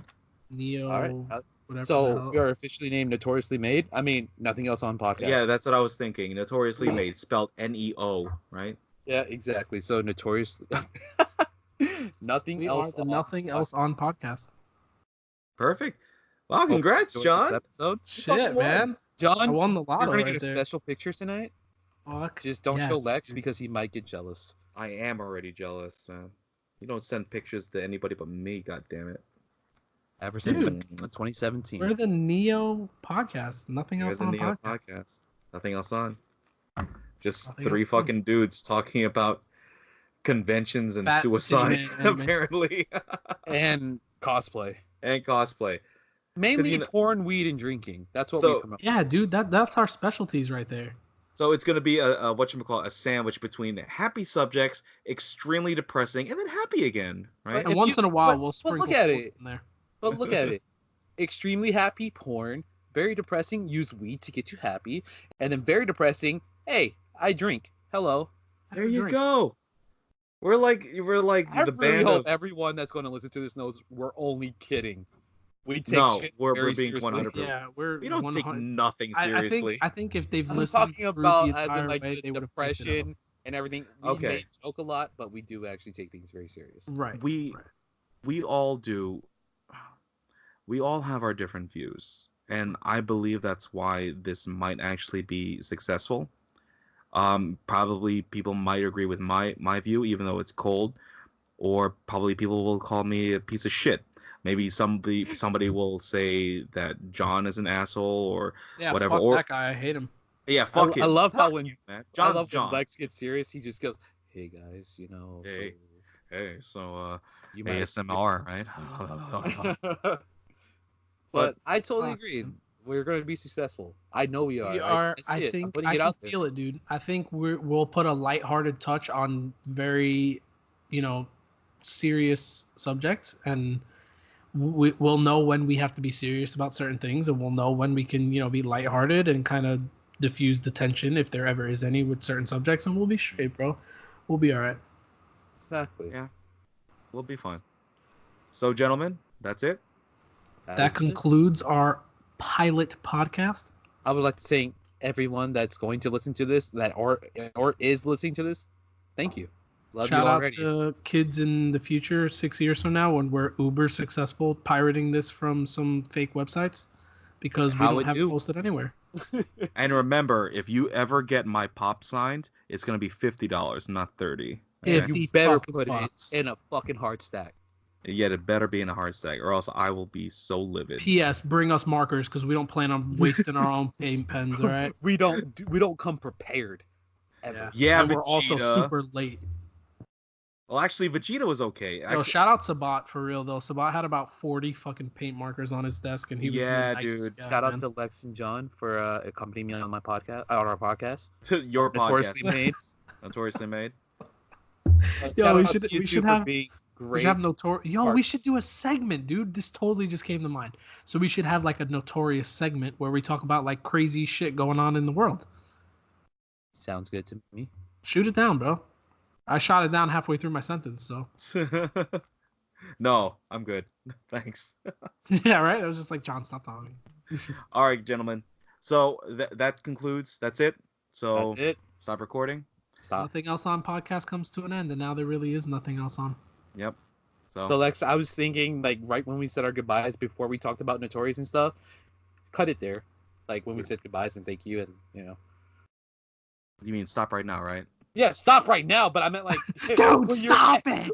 Neo. All right. Whatever the So hell. we are officially named Notoriously Made. I mean, Nothing Else On podcast. Yeah, that's what I was thinking. Notoriously made, spelled Neo, right? Yeah, exactly. So Notoriously. Nothing We else. are the on Nothing podcast. Else on podcast. Perfect. Well, Hope you congrats, enjoyed John. this episode. Shit, man. I John, won the you're lotto gonna right get a there. special picture tonight. Fuck. Just don't show yes, Lex dude. because he might get jealous. I am already jealous, man. You don't send pictures to anybody but me, god damn it. Ever since Dude. 2017. We're the Neo podcast. Nothing You're else the on Neo podcast. podcast. Nothing else on. Just Nothing three else on. fucking dudes talking about conventions and Fat suicide, anime. apparently. And cosplay. And cosplay. Mainly you know- porn, weed, and drinking. That's what So- we promote. Yeah, dude, that's our specialties right there. So it's gonna be a whatchamacallit, a sandwich between happy subjects, extremely depressing, and then happy again, right? And If once you- in a while, but- we'll but sprinkle look at sports it. in there. But look at it. Extremely happy porn. Very depressing. Use weed to get you happy. And then very depressing. Hey, I drink. Hello. There you Drink. go. We're like I the really band hope of everyone that's going to listen to this knows we're only kidding We take No, shit we're very being seriously. 100%. Yeah, we're We don't take 100. nothing seriously. I think if they've I'm listened talking through about the as in entire like way, the they would have picked it up. depression and everything. We Okay. may joke a lot, but we do actually take things very serious. Right. We all do. We all have our different views, and I believe that's why this might actually be successful. Probably people might agree with my view, even though it's cold, or probably people will call me a piece of shit. Maybe somebody will say that John is an asshole or Yeah, whatever. fuck Or that guy. I hate him. yeah, fuck I him. love how Fuck when you, man. I John's love John. when Lex gets serious, he just goes, "Hey guys, Hey. Hey, so you might ASMR, right? But I totally Fuck, agree. man. We're going to be successful. I know we are. We are. I see it. I'm think putting I it can out there. feel it, dude. I think we'll put a lighthearted touch on very, serious subjects, and we'll know when we have to be serious about certain things, and we'll know when we can, be lighthearted and kind of diffuse the tension if there ever is any with certain subjects, and we'll be straight, bro. We'll be all right. Exactly. Yeah, we'll be fine. So, gentlemen, that's it. That concludes our pilot podcast. I would like to thank everyone that's going to listen to this, that or is listening to this. Thank you. Love Shout you out already. to kids in the future, 6 years from now, when we're uber successful pirating this from some fake websites, because we don't have it posted anywhere. And remember, if you ever get my pop signed, it's gonna be $50, not $30. If Okay? the You better fucking put box. it in a fucking hard stack. Yet it better be in a hard stack, or else I will be so livid. P.S. Bring us markers, because we don't plan on wasting our own paint pens. All right. We don't come prepared. Ever. Yeah, And we're also Vegeta. super late. Well, actually, Vegeta was okay. Yo, Actually, shout out Sabat for real though. Sabat had about 40 fucking paint markers on his desk, and he was Yeah, the nicest dude. guy, Shout out man. to Lex and John for accompanying me on my podcast, on our podcast. your Notoriously podcast, made. notoriously made. Yo, Shout we out should- to you we two should for have- being We great. should have Yo, we partners. should do a segment, dude. This totally just came to mind. So we should have like a notorious segment where we talk about like crazy shit going on in the world. Sounds good to me. Shoot it down, bro. I shot it down halfway through my sentence, so. No, I'm good. Thanks. Yeah, right? It was just like, John, stop talking. All right, gentlemen. So that concludes. That's it. So That's it. stop recording. Stop. Nothing else on podcast comes to an end, and now there really is nothing else on. Yep. So Lex, I was thinking like right when we said our goodbyes before we talked about Notorious and stuff, cut it there. Like when we said goodbyes and thank you and You mean stop right now, right? Yeah, stop right now, but I meant like Dude, when you're stop it!